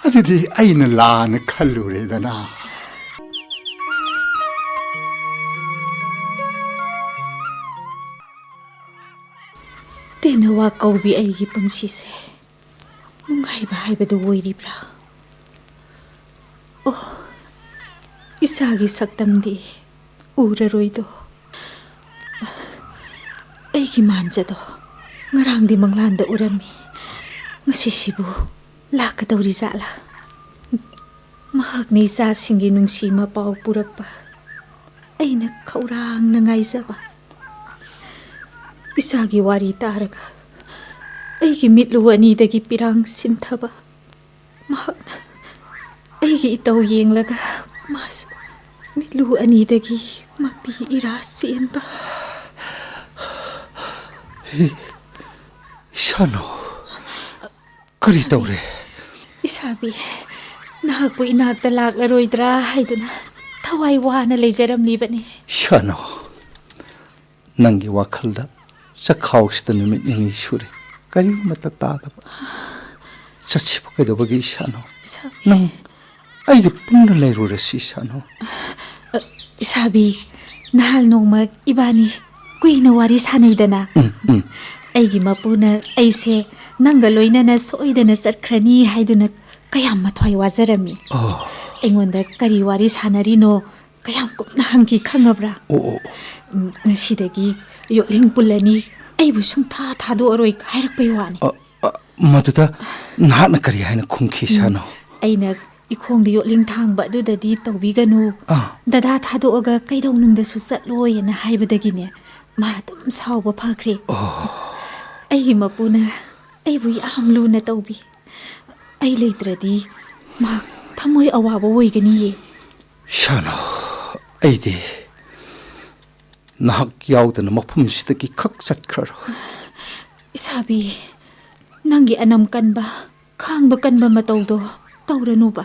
ꯑꯗꯨꯗꯤ ꯑꯩꯅ ꯂꯥꯟꯅ ꯈꯜꯂꯨꯔꯦꯗꯅ ꯇꯦꯅꯋꯥ ꯀꯧꯕꯤ ꯑꯩꯒꯤ ꯄꯨꯟꯁꯤꯁꯦ ꯅꯨꯡꯉꯥꯏꯕ ꯍꯥꯏꯕꯗꯨ ꯑꯣꯏꯔꯤꯕ꯭ꯔꯥ ꯑꯣ ꯏꯁꯥꯒꯤ ꯁꯛꯇꯝꯗꯤ ꯎꯔꯔꯣꯏꯗꯣ ꯑꯩꯒꯤ ꯃꯥꯟꯖꯗꯣ ꯉꯔꯥꯡꯗꯤ ꯃꯪꯂꯥꯟꯗ ꯎꯔꯝꯃꯤ ꯉꯁꯤꯁꯤꯕꯨ ꯂꯥꯛꯀꯗꯧꯔꯤ ꯖꯥꯠꯂꯥ ꯃꯍꯥꯛꯅ ꯏꯆꯥꯁꯤꯡꯒꯤ ꯅꯨꯡꯁꯤ ꯃꯄꯥꯎ ꯄꯨꯔꯛꯄ ꯑꯩꯅ ꯈꯧꯔꯥꯡꯅ ꯉꯥꯏꯖꯕ ꯏꯆꯥꯒꯤ ꯋꯥꯔꯤ ꯇꯥꯔꯒ ꯑꯩꯒꯤ ꯃꯤꯠꯂꯨ ꯑꯅꯤꯗꯒꯤ ꯄꯤꯔꯥꯡ ꯁꯤꯟꯊꯕ ꯃꯍꯥꯛꯅ ꯑꯩꯒꯤ ꯏꯇꯧ ꯌꯦꯡꯂꯒ ꯃꯥꯁꯨ ꯃꯤꯠꯂꯨ ꯑꯅꯤꯗꯒꯤ ꯃꯄꯤ ꯏꯔꯥ ꯆꯦꯟꯕ ꯏꯁꯥꯅꯣ ꯀꯔꯤ ꯇꯧꯔꯦ 이사비 나하고 이나ꯛꯇ ꯂꯥꯛꯂꯔꯣꯏꯗ꯭ꯔꯥ ꯍꯥꯏꯗꯨꯅ ꯊꯋꯥꯏ ꯋꯥꯅ ꯂꯩꯖꯔꯝꯂꯤꯕꯅꯤ ꯏꯁꯥꯅꯣ ꯅꯪꯒꯤ ꯋꯥꯈꯜꯗ ꯆꯈꯥꯎꯁꯤꯗ ꯅꯨꯃꯤꯠ ꯅꯤꯅꯤ ꯁꯨꯔꯦ ꯀꯔꯤꯃꯠꯇ ꯇꯥꯗꯕ ꯆꯠꯁꯤꯕ ꯀꯩꯗꯧꯕꯒꯤ ꯏꯁꯥꯅꯣ ꯅꯪ ꯑꯩꯒ ꯄꯨꯟꯅ ꯂꯩꯔꯨꯔꯁꯤ ꯏꯁꯥꯅꯣ 이사비 ꯅꯍꯥꯟ ꯅꯣꯡꯃ 이바니 ꯀꯨꯏꯅ ꯋꯥꯔꯤ ꯁꯥꯅꯩꯗꯅ ꯑꯩꯒꯤ ꯃꯄꯨꯅ ꯑꯩꯁꯦ ꯅꯪꯒ ꯂꯣꯏꯅꯅ ꯁꯣꯏꯗꯅ ꯆꯠꯈ꯭ꯔꯅꯤ ꯍꯥꯏꯗꯨꯅ ꯀꯌꯥꯝ ꯃꯊ꯭ꯋꯥꯏ ꯋꯥꯖꯔꯝꯃꯤ ꯑꯩꯉꯣꯟꯗ ꯀꯔꯤ ꯋꯥꯔꯤ ꯁꯥꯅꯔꯤꯅꯣ ꯀꯌꯥꯝ ꯀꯨꯞꯅ ꯍꯪꯈꯤ ꯈꯪꯉꯕ꯭ꯔꯥ ꯉꯁꯤꯗꯒꯤ ꯌꯣꯠꯂꯤꯡ ꯄꯨꯜꯂꯅꯤ ꯑꯩꯕꯨ ꯁꯨꯡꯊꯥ ꯊꯥꯗꯣꯛꯑꯔꯣꯏ ꯍꯥꯏꯔꯛꯄꯩ ꯋꯥꯅꯤ ꯃꯗꯨꯗ ꯅꯍꯥꯛꯅ ꯀꯔꯤ ꯍꯥꯏꯅ ꯈꯨꯝꯈꯤ ꯏꯁꯥꯅꯣ ꯑꯩꯅ ꯏꯈꯣꯡꯗ ꯌꯣꯠꯂꯤꯡ ꯊꯥꯡꯕ ꯑꯗꯨꯗꯗꯤ ꯇꯧꯕꯤꯒꯅꯨ ꯗꯗꯥ ꯊꯥꯗꯣꯛꯑꯒ ꯀꯩꯗꯧꯅꯨꯡꯗꯁꯨ ꯆꯠꯂꯣꯏꯅ ꯍꯥꯏꯕꯗꯒꯤꯅꯦ ꯃꯥ ꯑꯗꯨꯝ ꯁꯥꯎꯕ ꯐꯈ꯭ꯔꯦ ꯑꯩꯒꯤ ꯃꯄꯨꯅ ꯑꯩꯕꯨ ꯌꯥꯝ ꯂꯨꯅ ꯇꯧꯕꯤ ꯑꯩ ꯂꯩꯇ꯭ꯔꯗꯤ ꯃꯥ ꯊꯃꯣꯏ ꯑꯋꯥꯕ ꯑꯣꯏꯒꯅꯤꯌꯦ ꯏꯁꯥꯅꯣ ꯑꯩꯗꯤ ꯅꯍꯥꯛ ꯌꯥꯎꯗꯅ ꯃꯐꯝꯁꯤꯗꯒꯤ ꯈꯛ ꯆꯠꯈ꯭ꯔꯔꯣꯏ 이사비 ꯅꯪꯒꯤ ꯑꯅꯝ ꯀꯟꯕ ꯈꯥꯡꯕ ꯀꯟꯕ ꯃꯇꯧꯗꯣ ꯇꯧꯔꯅꯨꯕ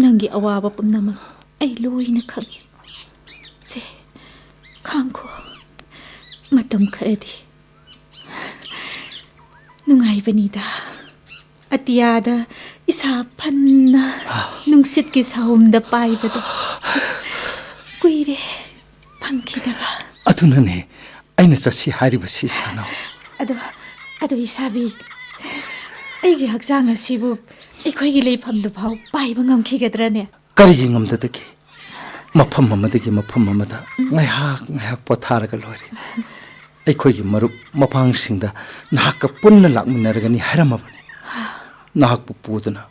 ꯅꯪꯒꯤ ꯑꯋꯥꯕ ꯄꯨꯝꯅꯃꯛ ꯑꯩ ꯂꯣꯏꯅ ꯈꯪꯏ ꯁꯦ ꯈꯥꯡꯈꯣ ꯃꯇꯝ ꯈꯔꯗꯤ ꯅꯨꯡꯉꯥꯏꯕꯅꯤꯗ ꯑꯇꯤꯌꯥꯗ ꯏꯁꯥ ꯐꯟꯅ ꯅꯨꯡꯁꯤꯠꯀꯤ ꯁꯥꯍꯨꯝꯗ ꯄꯥꯏꯕꯗꯣ ꯀꯨꯏꯔꯦ ꯐꯪꯈꯤꯗꯕ ꯑꯗꯨꯅꯅꯦ ꯑꯩꯅ ꯆꯠꯁꯤ ꯍꯥꯏꯔꯤꯕꯁꯤ ꯏꯁꯥꯅꯣ ꯑꯗꯣ 이사비 ꯑꯩꯒꯤ ꯍꯛꯆꯥꯡ ꯑꯁꯤꯕꯨ ꯑꯩꯈꯣꯏꯒꯤ ꯂꯩꯐꯝꯗꯨ ꯐꯥꯎ ꯄꯥꯏꯕ ꯉꯝꯈꯤꯒꯗ꯭ꯔꯅꯦ ꯀꯔꯤꯒꯤ ꯉꯝꯗꯗꯒꯦ ꯃꯐꯝ ꯑꯃꯗꯒꯤ ꯃꯐꯝ ꯑꯃꯗ ꯉꯥꯏꯍꯥꯛ ꯄꯣꯊꯥꯔꯒ ꯂꯣꯏꯔꯦ ꯑꯩꯈꯣꯏꯒꯤ ꯃꯔꯨꯞ ꯃꯄꯥꯡꯁꯤꯡꯗ ꯅꯍꯥꯛꯀ ꯄꯨꯟꯅ ꯂꯥꯛꯃꯤꯟꯅꯔꯒꯅꯤ ꯍꯥꯏꯔꯝꯃꯕꯅꯤ ꯅꯍꯥꯛꯄꯨ ꯄꯨꯗꯨꯅ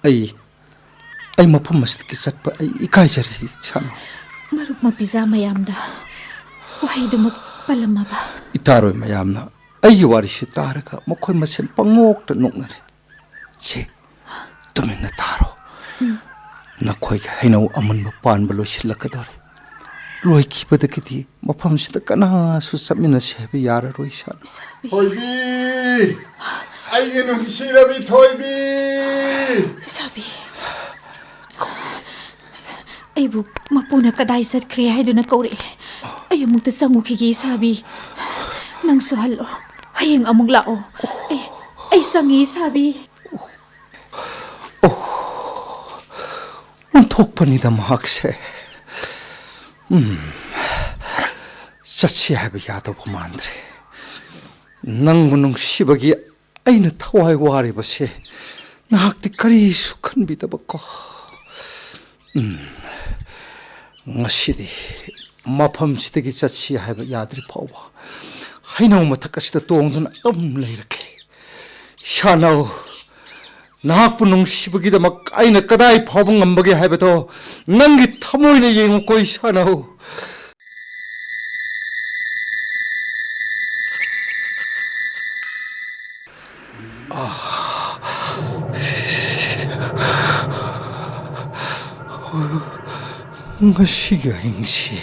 ꯑꯩ ꯃꯐꯝ ꯑꯁꯤꯗꯒꯤ ꯆꯠꯄ ꯑꯩ ꯏꯀꯥꯏꯖꯔꯤ ꯏꯁꯥꯅꯣ ꯃꯔꯨꯞ ꯃꯄꯤꯖꯥ ꯃꯌꯥꯝꯗ ꯋꯥꯍꯩꯗꯨꯃꯛ ꯄꯜꯂꯝꯃꯕ ꯏꯇꯥꯔꯣꯏ ꯃꯌꯥꯝꯅ ꯑꯩꯒꯤ ꯋꯥꯔꯤꯁꯤ ꯇꯥꯔꯒ ꯃꯈꯣꯏ ꯃꯁꯦꯟ ꯄꯪꯅꯣꯛꯇ ꯅꯣꯛꯅꯔꯦ ꯁꯦ ꯇꯨꯃꯤꯟꯅ ꯇꯥꯔꯣ ꯅꯈꯣꯏꯒꯤ ꯍꯩꯅꯧ ꯑꯃꯨꯟꯕ ꯄꯥꯟꯕ ꯂꯣꯏꯁꯤꯜꯂꯛꯀꯗꯧꯔꯦ ꯂꯣꯏꯈꯤꯕꯗꯒꯤꯗꯤ ꯃꯐꯝꯁꯤꯗ ꯀꯅꯥꯁꯨ ꯆꯠꯃꯤꯟꯅꯁꯤ ꯍꯥꯏꯕ ꯌꯥꯔꯔꯣꯏ ꯏꯁꯥꯅꯣ ꯊꯣꯏꯕꯤ ꯑꯩꯒꯤ ꯅꯨꯡꯁꯤꯔꯕꯤ ꯊꯣꯏꯕꯤ 이사비 ꯑꯩꯕꯨ ꯃꯄꯨꯅ ꯀꯗꯥꯏ ꯆꯠꯈ꯭ꯔꯦ ꯍꯥꯏꯗꯨꯅ ꯀꯧꯔꯛꯑꯦ ꯑꯩ ꯑꯃꯨꯛꯇ ꯆꯪꯉꯨꯈꯤꯒꯦ 이사비 ꯅꯪꯁꯨ ꯍꯜꯂꯣ ꯍꯌꯦꯡ ꯑꯃꯨꯛ ꯂꯥꯛꯑꯣ ꯑꯩ ꯆꯪꯉꯤ 이사비 ꯑꯣꯟꯊꯣꯛꯄꯅꯤꯗ ꯃꯍꯥꯛꯁꯦ ꯆꯠꯁꯤ ꯍꯥꯏꯕ ꯌꯥꯗꯧꯕ ꯃꯥꯟꯗ꯭ꯔꯦ ꯅꯪꯕꯨ ꯅꯨꯡꯁꯤꯕꯒꯤ ꯑꯩꯅ ꯊꯋꯥꯏ ꯋꯥꯔꯤꯕꯁꯦ ꯅꯍꯥꯛꯇꯤ ꯀꯔꯤꯁꯨ ꯈꯟꯕꯤꯗꯕꯀꯣ ꯉꯁꯤꯗꯤ ꯃꯐꯝꯁꯤꯗꯒꯤ ꯆꯠꯁꯤ ꯍꯥꯏꯕ ꯌꯥꯗ꯭ꯔꯤ ꯐꯥꯎꯕ ꯍꯩꯅꯧ ꯃꯊꯛ ꯑꯁꯤꯗ ꯇꯣꯡꯗꯨꯅ ꯑꯗꯨꯝ ꯂꯩꯔꯛꯀꯦ ꯏꯁꯥꯅꯧ ꯅꯍꯥꯛꯄꯨ ꯅꯨꯡꯁꯤꯕꯒꯤꯗꯃꯛ ꯑꯩꯅ ꯀꯗꯥꯏ ꯐꯥꯎꯕ ꯉꯝꯕꯒꯦ ꯍꯥꯏꯕꯗꯣ ꯅꯪꯒꯤ ꯊꯃꯣꯏꯅ ꯌꯦꯡꯉꯨꯀꯣ 이사ꯅꯧ ngasiga hingsi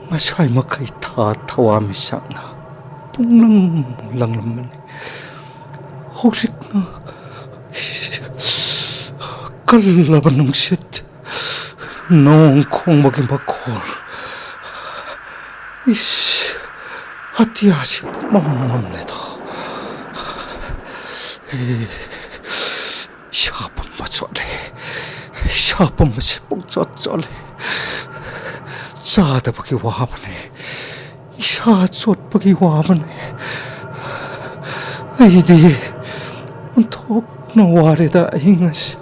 ngasai makai tha thawami sakna pungnang langlamani hosik na 깔라바 농싯 농 콩먹이 먹고 이씨 아띠아시 맘맘내도 샤범마 쫄래 샤범마 시뽕 쫄래 짜다보기 와보네 샤 쫄보기 와보네 아이디 톡 나와래다 잉아시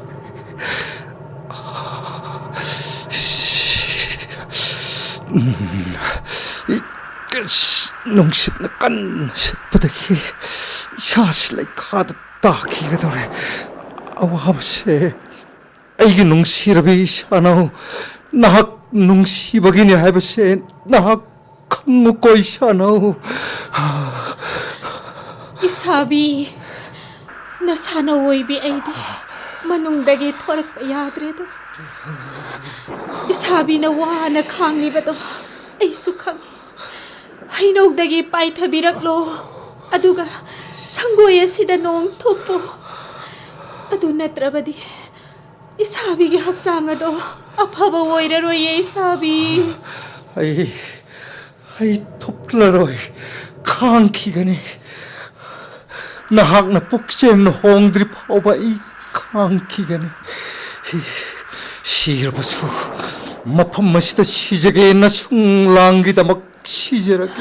농식 나깐 싶어되기 샤실라이 카드 딱히가 더래 아와버세 이게 농시라비 샤나우 나학 농시버기니 하버세 나학 강목거이 샤나우 Isabi, nasana woybi aydi, manungdagi thorak pa yadredo. Isabi na wana kangi ba to, ay sukang. Hainogdagi pay tabiraklo, aduga sanggoya sida noong topo. Adu natrabadi, isabi gi haksanga do, apaba woyra roye isabi. ay toplaroy kanki nahak na puksem na hongdri pauba I kanki gani 시르버수 마팜마시다 시작에 나 숭랑기다 막 시절하게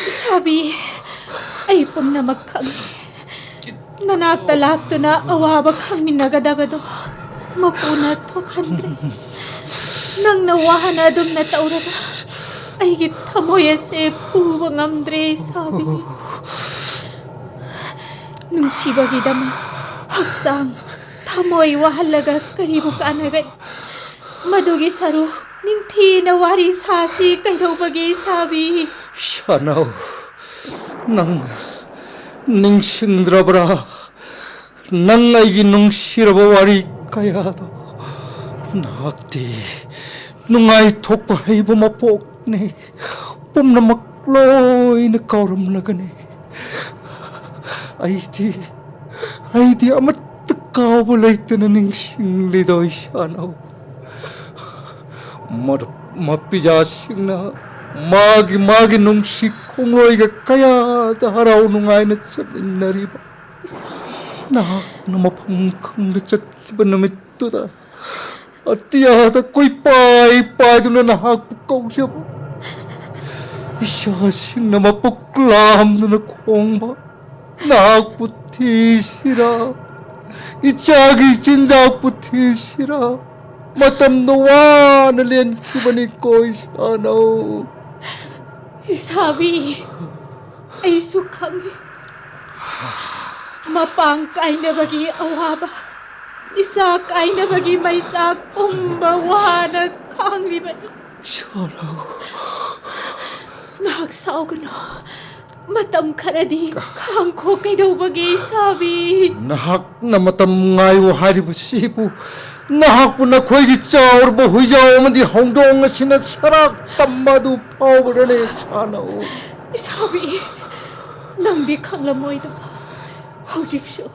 Sabi, ay pum na magkang. Nanagtalak to na awabag kang minagadagado. Mapuna to kandre. Nang nawahan na dum na taurada. Ay git tamoya se puwang amdre sabi. Nung sibagi dama, haksang tamoy wahalaga karibu ka anagad. Madugi saru, ning tinawari sasi kay daw bagay sabi. 샤나우 낭 닝싱드라브라 낭나이기 농시라버 와리 까야도 낙디 농아이 톡바 헤이버마 뽁네 뽐나 막로이네 까오름나가네 아이디 아마 뜨까워벌레이뜨는 닝싱리도 샤나우 마삐자 싱나 마기 농시 콩로이가 까야다 하라오 농아이는 ጸ린나리바 나 너무 펑펑 ጸ기반 놈의 또다 어띠야다 꼬이 빠이빠이도 나 학부까우셔 이샤식 나마 뻑글람 누나 콩바 나 학부티시라 이 짝이 진짜 학부티시라 마땀 너와 늘린 기분이 꼬이샤나오 Sabi, ay sukang. Mapangkay na bagi awaba. Isakay na bagi may sak umbawa na kang liban. 샤나우 Nakaksaw ko na. Matam ka na di kang ko kay daw bagi sabi. nahak na matam ngayo haribo sibu nahak po na ko'y gitsaur bo huyaw man di hongdong na sinasarak tamadu paubra sana o Sabi, nang di kang lamoy daw. Hawjik siya.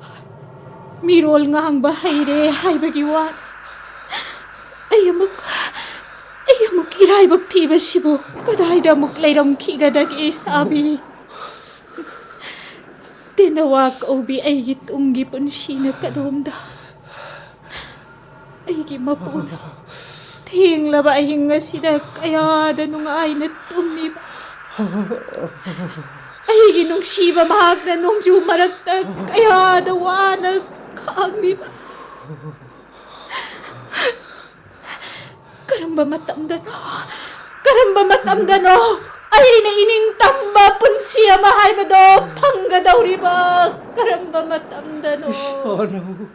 Mirol nga ang bahay re hay bagiwan. Ayamuk iray bagtiba sibo. Kaday da muk layrang kigadag sabi. Tinawag obi ay gitunggi pun sina kadomda. Ay gimapuna. Ting laba ay nga sida kaya da nung ay natumiba. Ay ginung siba mahag na nung jumaragtag kaya da wanag kaangiba. Karamba matamdano. Ay naining tamba pun siya mahay ba do pangga daw riba. Karamba matamdano. 샤나우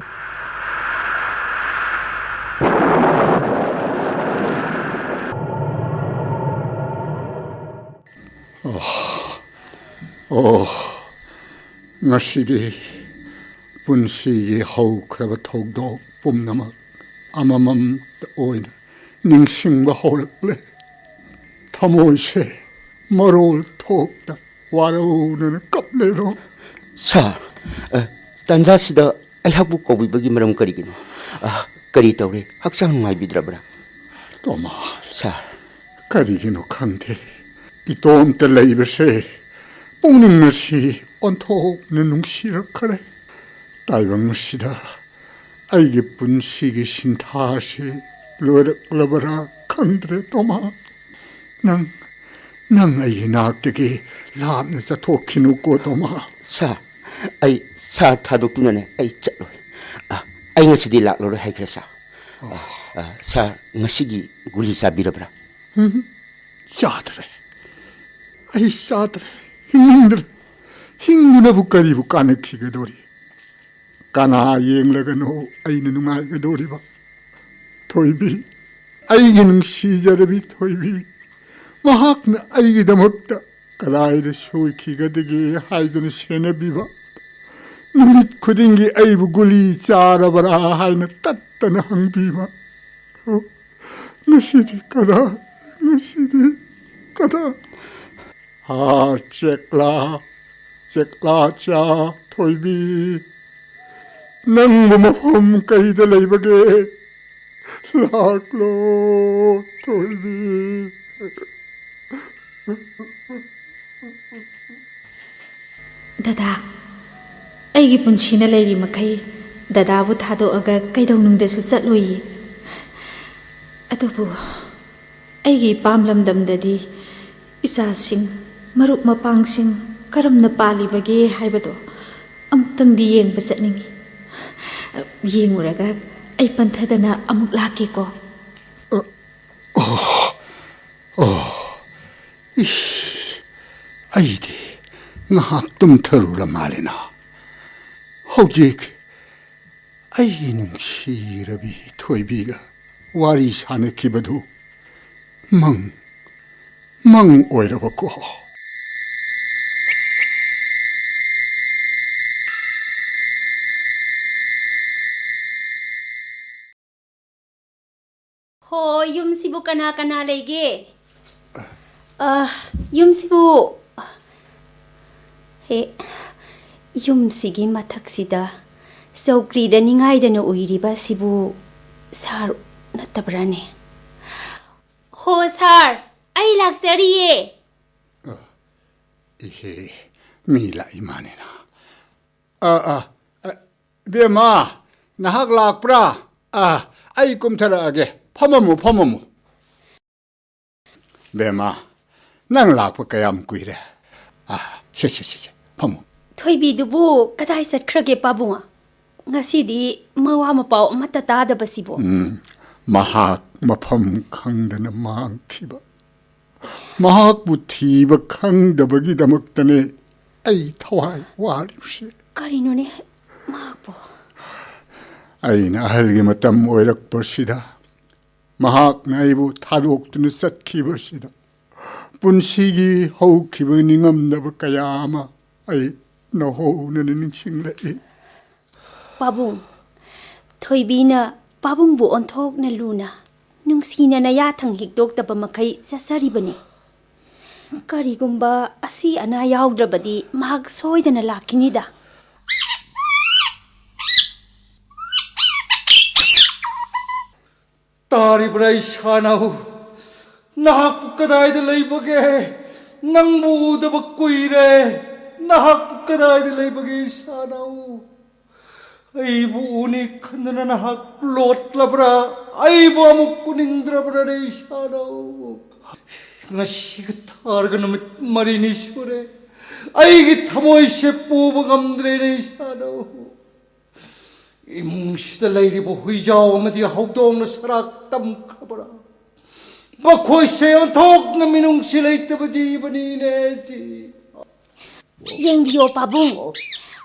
ngasiди punsi hau kraba thogdok pumnamak amamam oina ningsingba hawrakle thamoise marol thokda waraunan kaplero 사, 단자시다 아이하부 꼬비버기 마람 거리기노 ꯀꯔꯤ ꯇꯧꯔꯦ ꯍꯛꯆꯥꯡ ꯅꯨꯡꯉꯥꯏꯕꯤꯗ꯭ꯔꯕ꯭ꯔꯥ ꯇꯣꯃꯥ ꯁꯥꯔ ꯀꯔꯤꯒꯤꯅꯣ ꯈꯪꯗꯦ 이또ꯝꯇ 레이버세 뽕능너시 온톡는 뭉시럭거래 따이방시다 아이게 분시기 신타시 로럭러버라 칸드레 또마 낭 아이 낙되게 람ነ서 도키누고 또마 ꯁꯥꯔ ꯑꯩ ꯁꯥꯔ ꯊꯥꯗꯣꯛꯇꯨꯅꯅꯦ ꯑꯩ ꯆꯠꯂꯣꯏ ꯑꯩ ꯉꯁꯤꯗꯤ ꯂꯥꯛꯂꯔꯣꯏ ꯍꯥꯏꯈ꯭ꯔꯦ ꯁꯥꯔ ꯁꯥꯔ ꯉꯁꯤꯒꯤ ꯒꯨꯂꯤ ꯆꯥꯕꯤꯔꯕ꯭ꯔꯥ 짜드레 아이 짜드레 힘들어 힘누나부 까리부 까느키게도리 까나 예행라가노 아이는 응아이게도리바 토이비 아이기는 시자르비 토이비 마학나 아이기다 먹다 까다이르 쇼이키가 되게 하이드는 세네비바 누밋 코딩기 아이부 굴리 짜라바라 하이는 따따나 항비바 너시디 까다 너시디 까다 잭라 잭라자 토이비 낭무마폼 까이드 레이버게 락로 토이비 Dada, aigi punsina leiri makai, dadabu thadoaga kaidonungdasu chatloi. Adubu, aigi pamlamdamdadi isasing marup mapangsing karamna palibage haibado amtangdi yengba chatningi. Yenguraga ai panthadana amuk lakeko. 이씨 아이디 ngahaktum tharula malina hojik ainin shirabi thoibiga wari sane kibadu mang oirabako ꯍꯣ ꯌꯨꯝꯁꯤꯕꯨ ꯀꯅꯥ ꯀꯅꯥ ꯂꯩꯒꯦ ꯌꯨꯝꯁꯤꯕꯨ ꯍꯦ ꯌꯨꯝꯁꯤꯒꯤ ꯃꯊꯛꯁꯤꯗ ꯆꯧꯀ꯭ꯔꯤꯗ ꯅꯤꯡꯉꯥꯏꯗꯅ ꯎꯏꯔꯤꯕ ꯁꯤꯕꯨ ꯁꯥꯔ ꯅꯠꯇꯕ꯭ꯔꯥꯅꯦ ꯍꯣ ꯁꯥꯔ ꯑꯩ ꯂꯥꯛꯆꯔꯤꯌꯦ 이해 미라 이만이나 베마 나학 락브라 아이 꿈타라게 퍼머무 베마 난 락브 까얌 꾸이래 셰셰셰셰 퍼무 ꯊꯣꯏꯕꯤꯗꯨꯕꯨ ꯀꯗꯥꯏ ꯆꯠꯈ꯭ꯔꯒꯦ ꯄꯥꯕꯨꯡ ꯉꯁꯤꯗꯤ ꯃꯋꯥ ꯃꯄꯥꯎ ꯑꯃꯠꯇ ꯇꯥꯗꯕꯁꯤꯕꯨ 마학 마펌 강다는 망티바 마학부 티바 강다버기다먹다네 아이 타와이 와리우시 ꯀꯔꯤꯅꯣꯅꯦ ꯃꯍꯥꯛꯄꯨ 아이나 할게 마땀 오이락 버시다 마학 나이부 타독드는 싹키 버시다 분시기 허우키버 닝엄나버까야마 아이 너호우는 닝싱레이 ꯄꯥꯕꯨꯡ ꯊꯣꯏꯕꯤꯅ ꯄꯥꯕꯨꯡꯕꯨ ꯑꯣꯟꯊꯣꯛꯅ ꯂꯨꯅ ꯅꯨꯡꯁꯤꯅ ꯅꯌꯥꯊꯪ ꯍꯤꯛꯇꯣꯛꯇꯕ ꯃꯈꯩ ꯆꯠꯆꯔꯤꯕꯅꯤ ꯀꯔꯤꯒꯨꯝꯕ ꯑꯁꯤ ꯑꯅꯥ ꯌꯥꯎꯗ꯭ꯔꯕꯗꯤ ꯃꯍꯥꯛ ꯁꯣꯏꯗꯅ ꯂꯥꯛꯈꯤꯅꯤꯗ तारिब्रा इशानाहु नाहक कदाइद लैबगे नंगबु उदब कुइरे नाहक कदाइद लैबगे इशानाहु आइबु उनि खंदना नाहक लोटलब्रा आइबु अमुक कुनिंद्रब्रा रे इशानाहु ngasiga targa numit marini sure aigi thamoi se puba gamdre ne ishanahu इमुंगसिदा लैरिबो हुइजाव अमदि हौदोंना सराक तमखबरा बखोइसे ओंथोकना मिनुंगसि लैतबा जीवनीने जी ꯌꯦꯡꯕꯤꯌꯣ ꯄꯥꯕꯨꯡ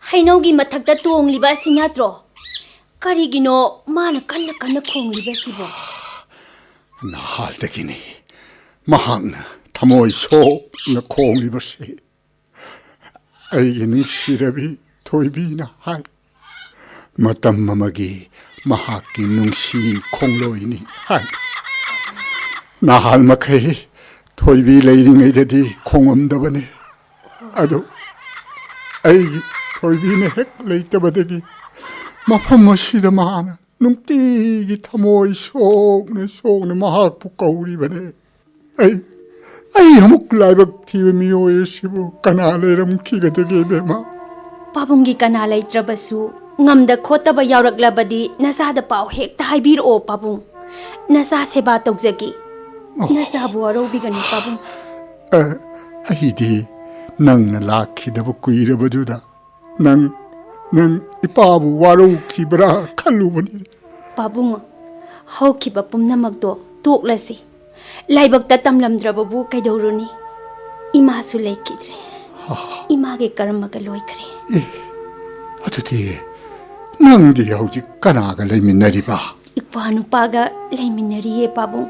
ꯍꯩꯅꯧꯒꯤ ꯃꯊꯛꯇ ꯇꯣꯡꯂꯤꯕ ꯑꯁꯤ ꯅꯠꯇ꯭ꯔꯣ ꯀꯔꯤꯒꯤꯅꯣ ꯃꯥꯅ ꯀꯟꯅ ꯀꯟꯅ ꯈꯣꯡꯂꯤꯕꯁꯤꯕꯣ 나할때기니 마학나 타모이 소나 콩리버시 아이기는 시럽이 토이비나 하이 마땀 마마기 마학기 뭉시 콩로이니 하이 나할 마카이 토이비 레이링에데디 콩엄다바네 아도 아이기 토이비네 핵 레이따바데기 마펌머시다 마나 ꯅꯨꯡꯇꯤꯒꯤ ꯊꯃꯣꯏ ꯁꯣꯛꯅ ꯃꯍꯥꯛꯄꯨ ꯀꯧꯔꯤꯕꯅꯦ ꯑꯩ ꯑꯃꯨꯛ ꯂꯥꯏꯕꯛ ꯊꯤꯕ ꯃꯤꯑꯣꯏ ꯑꯁꯤꯕꯨ ꯀꯅꯥ ꯂꯩꯔꯝꯈꯤꯒꯗꯒꯦ ꯕꯦꯝꯃ ꯄꯥꯕꯨꯡꯒꯤ ꯀꯅꯥ ꯂꯩꯇ꯭ꯔꯕꯁꯨ ꯉꯝꯗ ꯈꯣꯠꯇꯕ ꯌꯥꯎꯔꯛꯂꯕꯗꯤ ꯅꯆꯥꯗ ꯄꯥꯎ ꯍꯦꯛꯇ ꯍꯥꯏꯕꯤꯔꯛꯑꯣ ꯄꯥꯕꯨꯡ ꯅꯆꯥ ꯁꯦꯕꯥ ꯇꯧꯖꯒꯦ ꯅꯆꯥꯕꯨ ꯋꯥꯔꯧꯕꯤꯒꯅꯨ ꯄꯥꯕꯨꯡ ꯑꯩꯗꯤ ꯅꯪꯅ ꯂꯥꯛꯈꯤꯗꯕ ꯀꯨꯏꯔꯕꯗꯨꯗ ꯅꯪ ꯏꯄꯥꯕꯨ ꯋꯥꯔꯧꯈꯤꯕ꯭ꯔꯥ ꯈꯜꯂꯨꯕꯅꯤ ꯄꯥꯕꯨꯡ ꯍꯧꯈꯤꯕ ꯄꯨꯝꯅꯃꯛꯇꯣ ꯇꯣꯛꯂꯁꯤ ꯂꯥꯏꯕꯛꯇ ꯇꯝꯂꯝꯗ꯭ꯔꯕꯕꯨ ꯀꯩꯗꯧꯔꯨꯅꯤ ꯏꯃꯥꯁꯨ ꯂꯩꯈꯤꯗ꯭ꯔꯦ 이마게 까르마가 로이크리. 어쩌디 낭디 hꯧ지 까나가 레미나리바. 이빠 누빠가 레미나리에 바봉.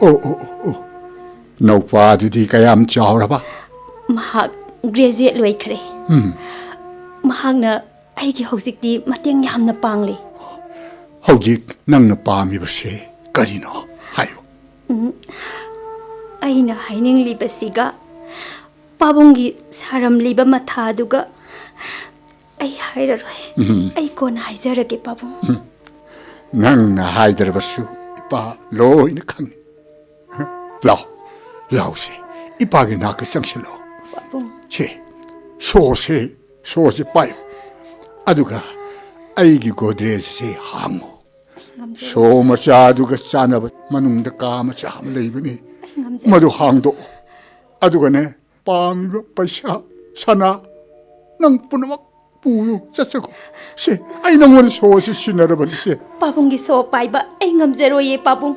너빠두디 까얌 짜오라바. 마학 그레지에트 로이크리. 마학나 아이기 hꯧ직디 마땡 얌나 빵리. hꯧ직 낭나 빠미버시 까리노 하요. 아이나 하이닝리버시가 पाबुंगी सारम लीबा मथादुगा आई हाइररोय आई कोन हाइजरगे पाबुं नंगना हाइदरबसु इपा लोइना खंग लाओसे इपागे नाक संगसलो पाबुं चे सोसे पायो अदुगा आइगी गोदरेज से हांगो सो मचादुगा चानब मनुंग द का मचा हम लेबनी मदु हांगदो अदुगाने पामिबा पैसा सना नंग पुनमक पुनु चचको से आई नंगोन सोसे सिनरबन से पाबुंगी सो पाइबा आई ngamzeroye पाबुं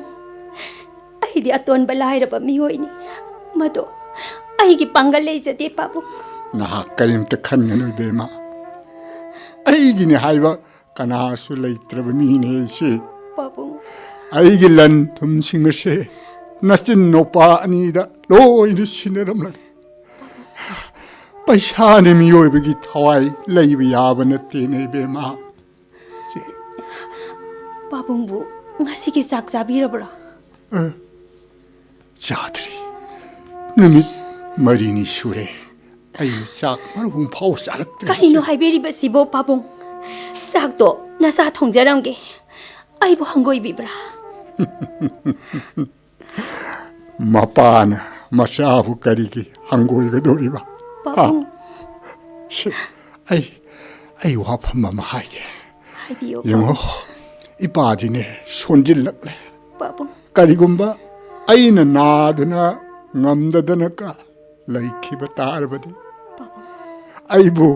आई दि अतोन बलाइरबा मिहोइनी मदो आई गी पांगल लेजदे पाबुं ना करिम त खनगनु बेमा आई गी ने हाइबा कनासु लेत्रब मीने से पाबुं आई गी लन तुम सिंग से नचिन नोपा अनीदा लोइनि सिनरम पैसा ने मियोबगी थवाई लेब याब नते ने बेमा जे पाबुंबु ngasi ki sak zabirabra जादरी Namit मरीनी सुरे आई साक मरुम फाउ सालक कानिनो हाइबेरिबा सिबो पाबुं sak to nasa thongjaramge aibu hangoi bibra मपान मचाबु करिगी हंगोई गदोरिबा पाबुं आई वाफम मा हाइगे हाइबियो यंगो इपादिने सोनजिल्लकले पाबुं करिगुम्बा अइन नादुना ngamdadana laikhiba tarbadi aibu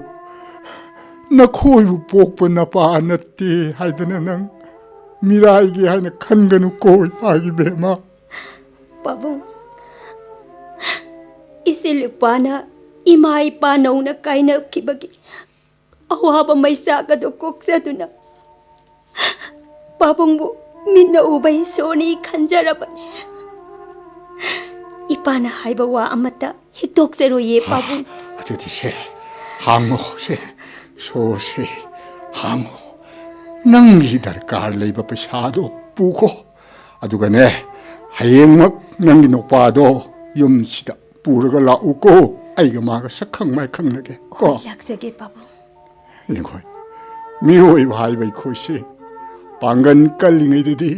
nakhoibu pokpa napa natte haidana nang mirai gi haina khanganu koi pagi bema Babung isilukpana imai pa nauna kaina kibagi awaba maisa ka do koksaduna Babungbu minna ubay soni khanjarabani Ipana haiba wa amata hitok zero ye Babung Adudi se hango se so se hango nangi darkar leiba pesado puko aduga ne hayengmak nangi nopado yum sida puraga la uko aiga maga sakhang mai khangnage ko laksage Babung yengoi mi hoi bhai bai khoise pangan kalingai didi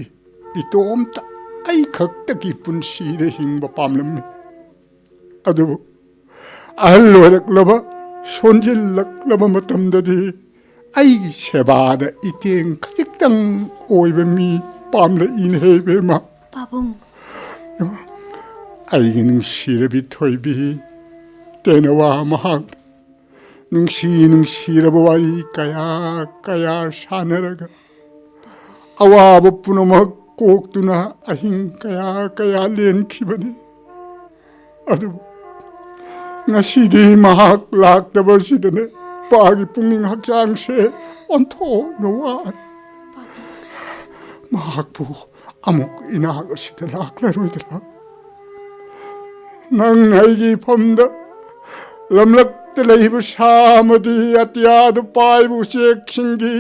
itomta ai khakta ki punsi de hingba pamlamni adu ahlorak laba sonjil lak laba matamdadi ai sebada iteng khajiktam oiba mi pamla in hebe ma Babung ai ginung sirabi thoibi tenawa mahak nung siraba wari kaya kaya sanaraga awaba punamak koktuna ahing kaya kaya len khibani adu ngasidi mahak lakdaba sidane pagi punging hakjang se ontho nowa mahak pu amok inag sida laklaroidra nang aigi phamda lamlak leiba samadi atyadu paibu sekhingi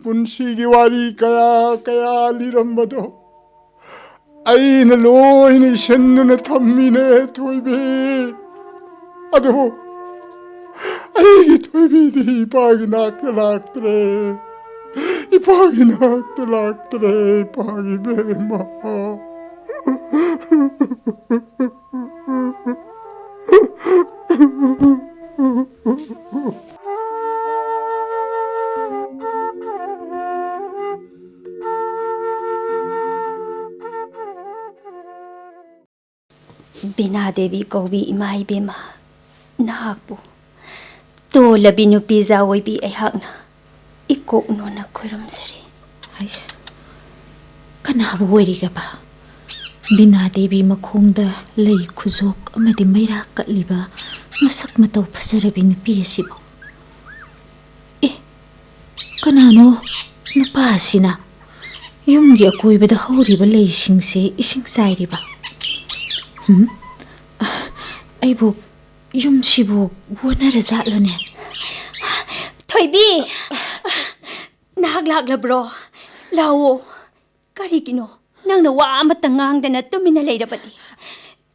punsigi wari kaya kaya lirambado aina loini sennuna thammine thoibe adu aigi thoibi di pagi nakla laktre 이방이 나락더래 이방이 배마. 비나데비 거비 이마 이베마 나학부 또 라비 누피자 오이비 아이학나 이꼭 노나 코이럼사리. 아이스, kanabu ꯑꯣꯏꯔꯤꯒꯕ ꯕꯤꯅꯥ ꯗꯦꯕꯤ ꯃꯈꯣꯡꯗ ꯂꯩ ꯈꯨꯖꯣꯛ ꯑꯃꯗꯤ ꯃꯩꯔꯥ ꯀꯠꯂꯤꯕ ꯃꯁꯛ ꯃꯇꯧ ꯐꯖꯔꯕꯤ ꯅꯨꯄꯤ ꯑꯁꯤꯕꯨ ꯀꯅꯥꯅꯣ ꯅꯨꯄꯥ ꯑꯁꯤꯅ ꯌꯨꯝꯒꯤ ꯑꯀꯣꯏꯕꯗ ꯍꯧꯔꯤꯕ ꯂꯩꯁꯤꯡꯁꯦ ꯏꯁꯤꯡ ꯆꯥꯏꯔꯤꯕ ꯑꯩꯕꯨ ꯌꯨꯝꯁꯤꯕꯨ ꯋꯣꯅꯔꯖꯥꯠꯂꯅꯦ ꯊꯣꯏꯕꯤ ꯅꯍꯥꯛ ꯂꯥꯛꯂꯕ꯭ꯔꯣ ꯂꯥꯛꯑꯣ ꯀꯔꯤꯒꯤꯅꯣ ꯅꯪꯅ ꯋꯥ ꯑꯃꯠꯇ ꯉꯥꯡꯗꯅ ꯇꯨꯃꯤꯟꯅ ꯂꯩꯔꯕꯗꯤ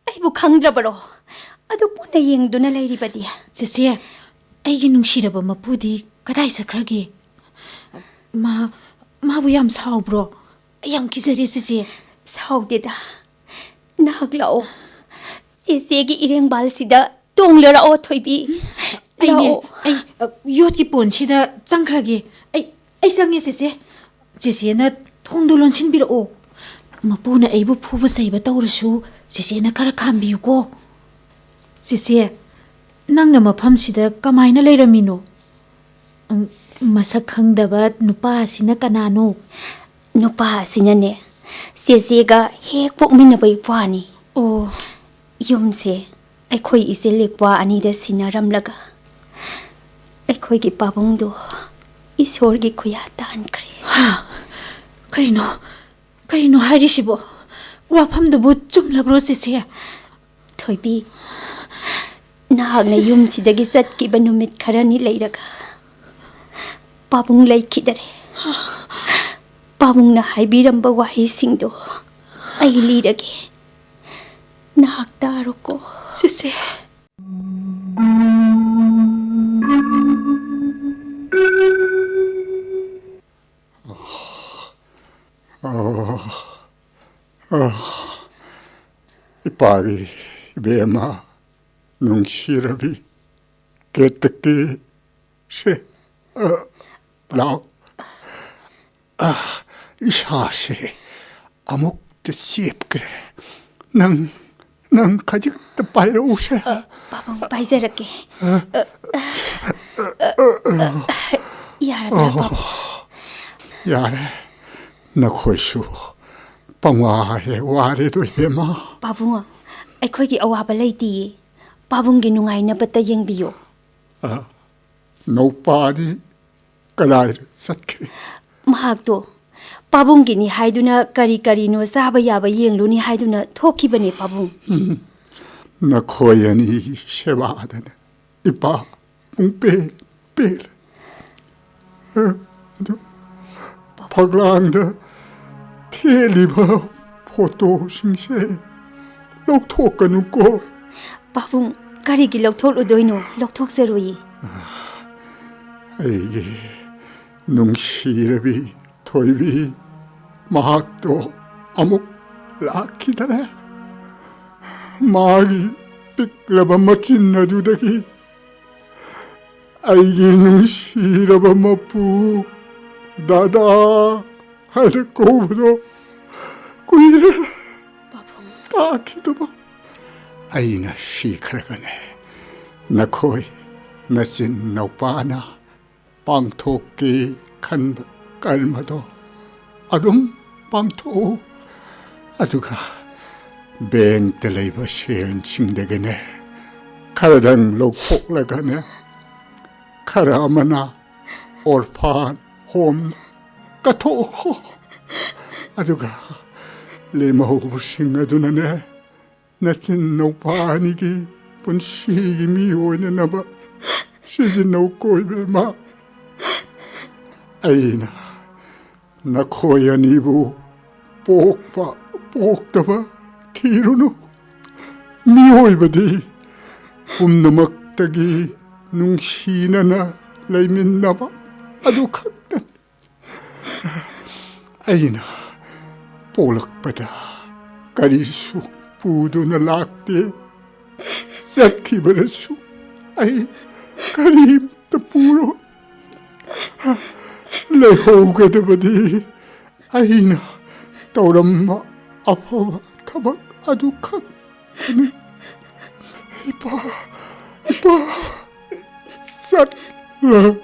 ꯑꯩꯕꯨ ꯈꯪꯗ꯭ꯔꯕꯔꯣ ꯑꯗꯨ ꯄꯨꯟꯅ ꯌꯦꯡꯗꯨꯅ ꯂꯩꯔꯤꯕꯗꯤ ꯆꯦꯆꯦ ꯑꯩꯒꯤ ꯅꯨꯡꯁꯤꯔꯕ ꯃꯄꯨꯗꯤ ꯀꯗꯥꯏ ꯆꯠꯈ꯭ꯔꯒꯦ 마부 얌 사오브로 얌 기절했으지 사오게다 나글라오 세세기 일행발시다 동려라오 토이비 아이네 아이 요기 본시다 짱크라기 아이 쌍해 세세 제세나 통돌론 신비로 마부나 에이부 푸부 세이바 떠오르슈 제세나 카라 캄비우고 제세 낭나 마팜시다 까마이나 레이라미노 masak khangdaba nupa asina kanano nupa asinane sesega hek pokminabai pani o yumse aikhoi ise lekwa ani da sinaramlaga aikhoi gi pabungdo isor gi khoya tan kre ha karino harisibo wafamdo bu chumlabro sese thoibi nahagna yumsidagi satki banumit kharani leiraga पाबुंग लाइखिदरे पाबुंगना हाइबिरंबा वाहिसिंगदो आई लीरगे नाहकतारोको सेसे 이빠기 베마 뭉시라비 게뜨기 세 라오 이샤시 아목도 씹게 난 가직도 빨리 오셔 पाबुंग पाइजरके यारदा पाबुंग 야래 नखोइसु पंवाहे वारेदो बेमा पाबुंग अखोइगी अवाबा लैती पाबुंगी नुंगाइनबता येंगबियो नौपादी कलाय सत्खे महाक्तो पाबुंगिनी हाइदुना करी करीनो साबा याबा येंगलुनी हाइदुना थोखिबने पाबुंग नखोयनी सेवादन इपा पुंपे पेल पगलांग थेलिबा photo सिंसे लौथोकनुको पाबुंग करीगी लौथोलुदोइनो लौथोकसरुई 아이게 뭉시레비 토이비 마학도 아목 라키다래 마기 빅라바 멋진 나두다기 아이게 뭉시라바 마푸 다다 하르코브도 꾸이레 따키도바 아이나 시카라가네 나코이 나신 나우파나 빵토끼 칸 깔마도 아둠 빵토 아두가 뱅텔레이버 셰른 칭데게네 카라당 록폭라가네 카라마나 올판 홈 까토코 아두가 레마호부 싱아두나네 나친 노파니기 본시기 미오네나바 시진 노코이베마 아이나 나코야니부 뽁바 뽁다바 티루누 미호이바디 봄너먹다기 뭉시나나 라이민나바 아두칵다 ꯑꯩꯅ ꯄꯣꯛꯂꯛꯄꯗ ꯀꯔꯤꯁꯨ ꯄꯨꯗꯨꯅ ꯂꯥꯛꯇꯦ ꯆꯠꯈꯤꯕꯗꯁꯨ ꯑꯩ ꯀꯔꯤꯝꯇ ꯄꯨꯔꯣꯏ ꯂꯩꯍꯧꯒꯗꯕꯗꯤ ꯑꯩꯅ ꯇꯧꯔꯝꯕ ꯑꯐꯕ ꯊꯕꯛ ꯑꯗꯨ ꯈꯛꯇꯅꯤ 이봐 쌀라게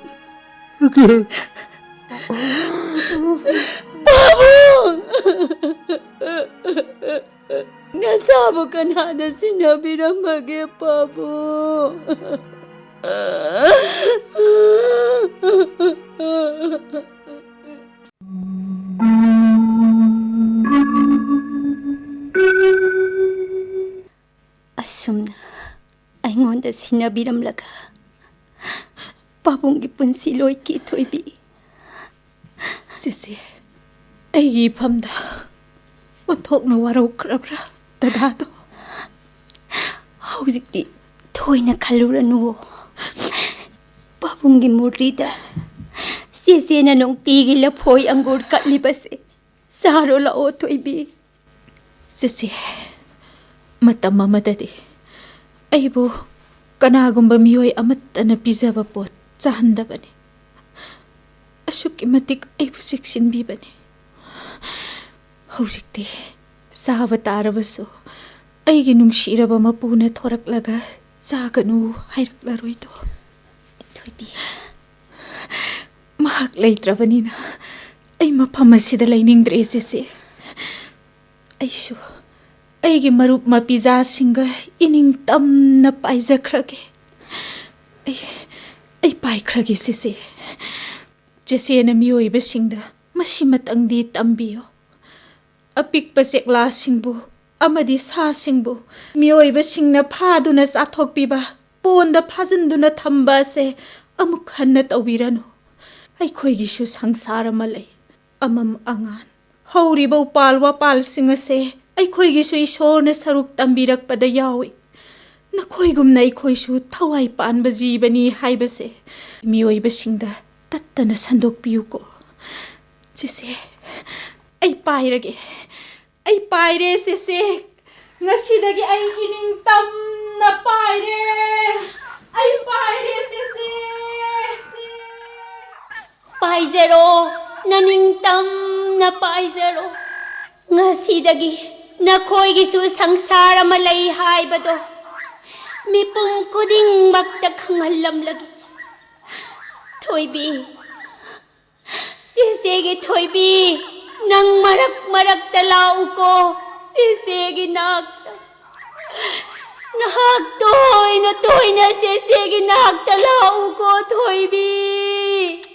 나사부 kanada sinabiramage pabo. asumna aingondda sinabiramlaga pabonggi punsi loiki thoibi Sisi, ꯑꯩꯒꯤ ꯏꯐꯝꯗ ꯑꯣꯟꯊꯣꯛꯅ ꯋꯥꯔꯧꯈ꯭ꯔꯕ꯭ꯔꯥ ꯗꯗꯥꯗꯣ? ꯍꯧꯖꯤꯛꯇꯤ ꯊꯣꯏꯅ ꯈꯜꯂꯨꯔꯅꯨ. ꯄꯥꯕꯨꯡꯒꯤ ꯃꯨꯔꯇꯤꯗ ꯆꯦꯆꯦꯅ ꯅꯨꯡꯇꯤꯒꯤ ꯂꯐꯣꯏ ꯑꯪꯒꯨꯔ ꯀꯠꯂꯤꯕꯁꯦ ꯆꯥꯔꯣ ꯂꯥꯛꯑꯣ ꯊꯣꯏꯕꯤ. ꯁꯤꯁꯤ, ꯃꯇꯝ ꯑꯃꯗꯗꯤ ꯑꯩꯕꯨ ꯀꯅꯥꯒꯨꯝꯕ ꯃꯤꯑꯣꯏ ꯑꯃꯠꯇꯅ ꯄꯤꯖꯕ ꯄꯣꯠ ꯆꯥꯍꯟꯗꯕꯅꯤ. ꯑꯁꯨꯛꯀꯤ ꯃꯇꯤꯛ ꯑꯩꯕꯨ ꯆꯦꯛꯁꯤꯟꯕꯤꯕꯅꯤ. ꯍꯧꯖꯤꯛꯇꯤ ꯆꯥꯕ ꯇꯥꯔꯕꯁꯨ ꯑꯩꯒꯤ ꯅꯨꯡꯁꯤꯔꯕ ꯃꯄꯨꯅ ꯊꯣꯔꯛꯂꯒ ꯆꯥꯒꯅꯨ ꯍꯥꯏꯔꯛꯂꯔꯣꯏꯗꯣ. ꯊꯣꯏꯕꯤ, ꯃꯍꯥꯛ ꯂꯩꯇ꯭ꯔꯕꯅꯤꯅ ꯑꯩ ꯃꯐꯝ ꯑꯁꯤꯗ ꯂꯩꯅꯤꯡꯗ꯭ꯔꯦ ꯆꯦꯆꯦ. ꯑꯩꯁꯨ ꯑꯩꯒꯤ ꯃꯔꯨꯞ ꯃꯄꯤꯖꯥꯁꯤꯡꯒ ꯏꯅꯤꯡ ꯇꯝꯅ ꯄꯥꯏꯖꯈ꯭ꯔꯒꯦ. ꯑꯩ ꯄꯥꯏꯈ꯭ꯔꯒꯦ ꯆꯦꯆꯦ. ꯆꯦꯆꯦꯅ ꯃꯤꯑꯣꯏꯕꯁꯤꯡꯗ ꯃꯁꯤꯃꯇꯪꯗꯤ ꯇꯝꯕꯤꯌꯣ. ꯑꯄꯤꯛꯄ ꯆꯦꯛꯂꯥꯁꯤꯡꯕꯨ ꯑꯃꯗꯤ ꯁꯥꯁꯤꯡꯕꯨ ꯃꯤꯑꯣꯏꯕꯁꯤꯡꯅ ꯐꯥꯗꯨꯅ ꯆꯥꯊꯣꯛꯄꯤꯕ, ꯄꯣꯟꯗ ꯐꯥꯖꯤꯟꯗꯨꯅ ꯊꯝꯕ ꯑꯁꯦ ꯑꯃꯨꯛ ꯍꯟꯅ ꯇꯧꯕꯤꯔꯅꯨ. ꯑꯩꯈꯣꯏꯒꯤꯁꯨ ꯁꯪꯁꯥꯔ ꯑꯃ ꯂꯩ. ꯑꯃꯝ ꯑꯉꯥꯟ ꯍꯧꯔꯤꯕ ꯎꯄꯥꯜ ꯋꯥꯄꯥꯜꯁꯤꯡ ꯑꯁꯦ ꯑꯩꯈꯣꯏꯒꯤꯁꯨ ꯏꯁꯣꯔꯅ ꯁꯔꯨꯛ ꯇꯝꯕꯤꯔꯛꯄꯗ ꯌꯥꯎꯏ. ꯅꯈꯣꯏꯒꯨꯝꯅ ꯑꯩꯈꯣꯏꯁꯨ ꯊꯋꯥꯏ ꯄꯥꯟꯕ ꯖꯤꯕꯅꯤ ꯍꯥꯏꯕꯁꯦ ꯃꯤꯑꯣꯏꯕꯁꯤꯡꯗ ꯇꯠꯇꯅ ꯁꯟꯗꯣꯛꯄꯤꯌꯨꯀꯣ. ꯆꯦꯆꯦ, ꯑꯩ ꯄꯥꯏꯔꯒꯦ. ꯑꯩ ꯄꯥꯏꯔꯦ ꯆꯦꯆꯦ. ꯉꯁꯤꯗꯒꯤ ꯑꯩ ꯏꯅꯤꯡ ꯇꯝꯅ ꯄꯥꯏꯔꯦ. ꯑꯩ ꯄꯥꯏꯔꯦ ꯆꯦꯆꯦ. ꯄꯥꯏꯖꯔꯣ, ꯅꯅꯤꯡꯇꯝꯅ ꯄꯥꯏꯖꯔꯣ. ꯉꯁꯤꯗꯒꯤ ꯅꯈꯣꯏꯒꯤꯁꯨ ꯁꯪꯁꯥꯔ ꯑꯃ ꯂꯩ ꯍꯥꯏꯕꯗꯣ ꯃꯤꯄꯨꯝ ꯈꯨꯗꯤꯡꯃꯛꯇ ꯈꯪꯍꯜꯂꯝꯂꯒꯦ. ꯊꯣꯏꯕꯤ, ꯆꯦꯆꯦꯒꯤ ꯊꯣꯏꯕꯤ, ꯅꯪ ꯃꯔꯛ ꯃꯔꯛꯇ ꯂꯥꯛꯎꯀꯣ ꯆꯦꯆꯦꯒꯤ ꯅꯥꯛꯇ. ꯅꯍꯥꯛ ꯇꯣꯏꯅ ꯆꯦꯆꯦꯒꯤ ꯅꯥꯛꯇ ꯂꯥꯛꯎꯀꯣ ꯊꯣꯏꯕꯤ.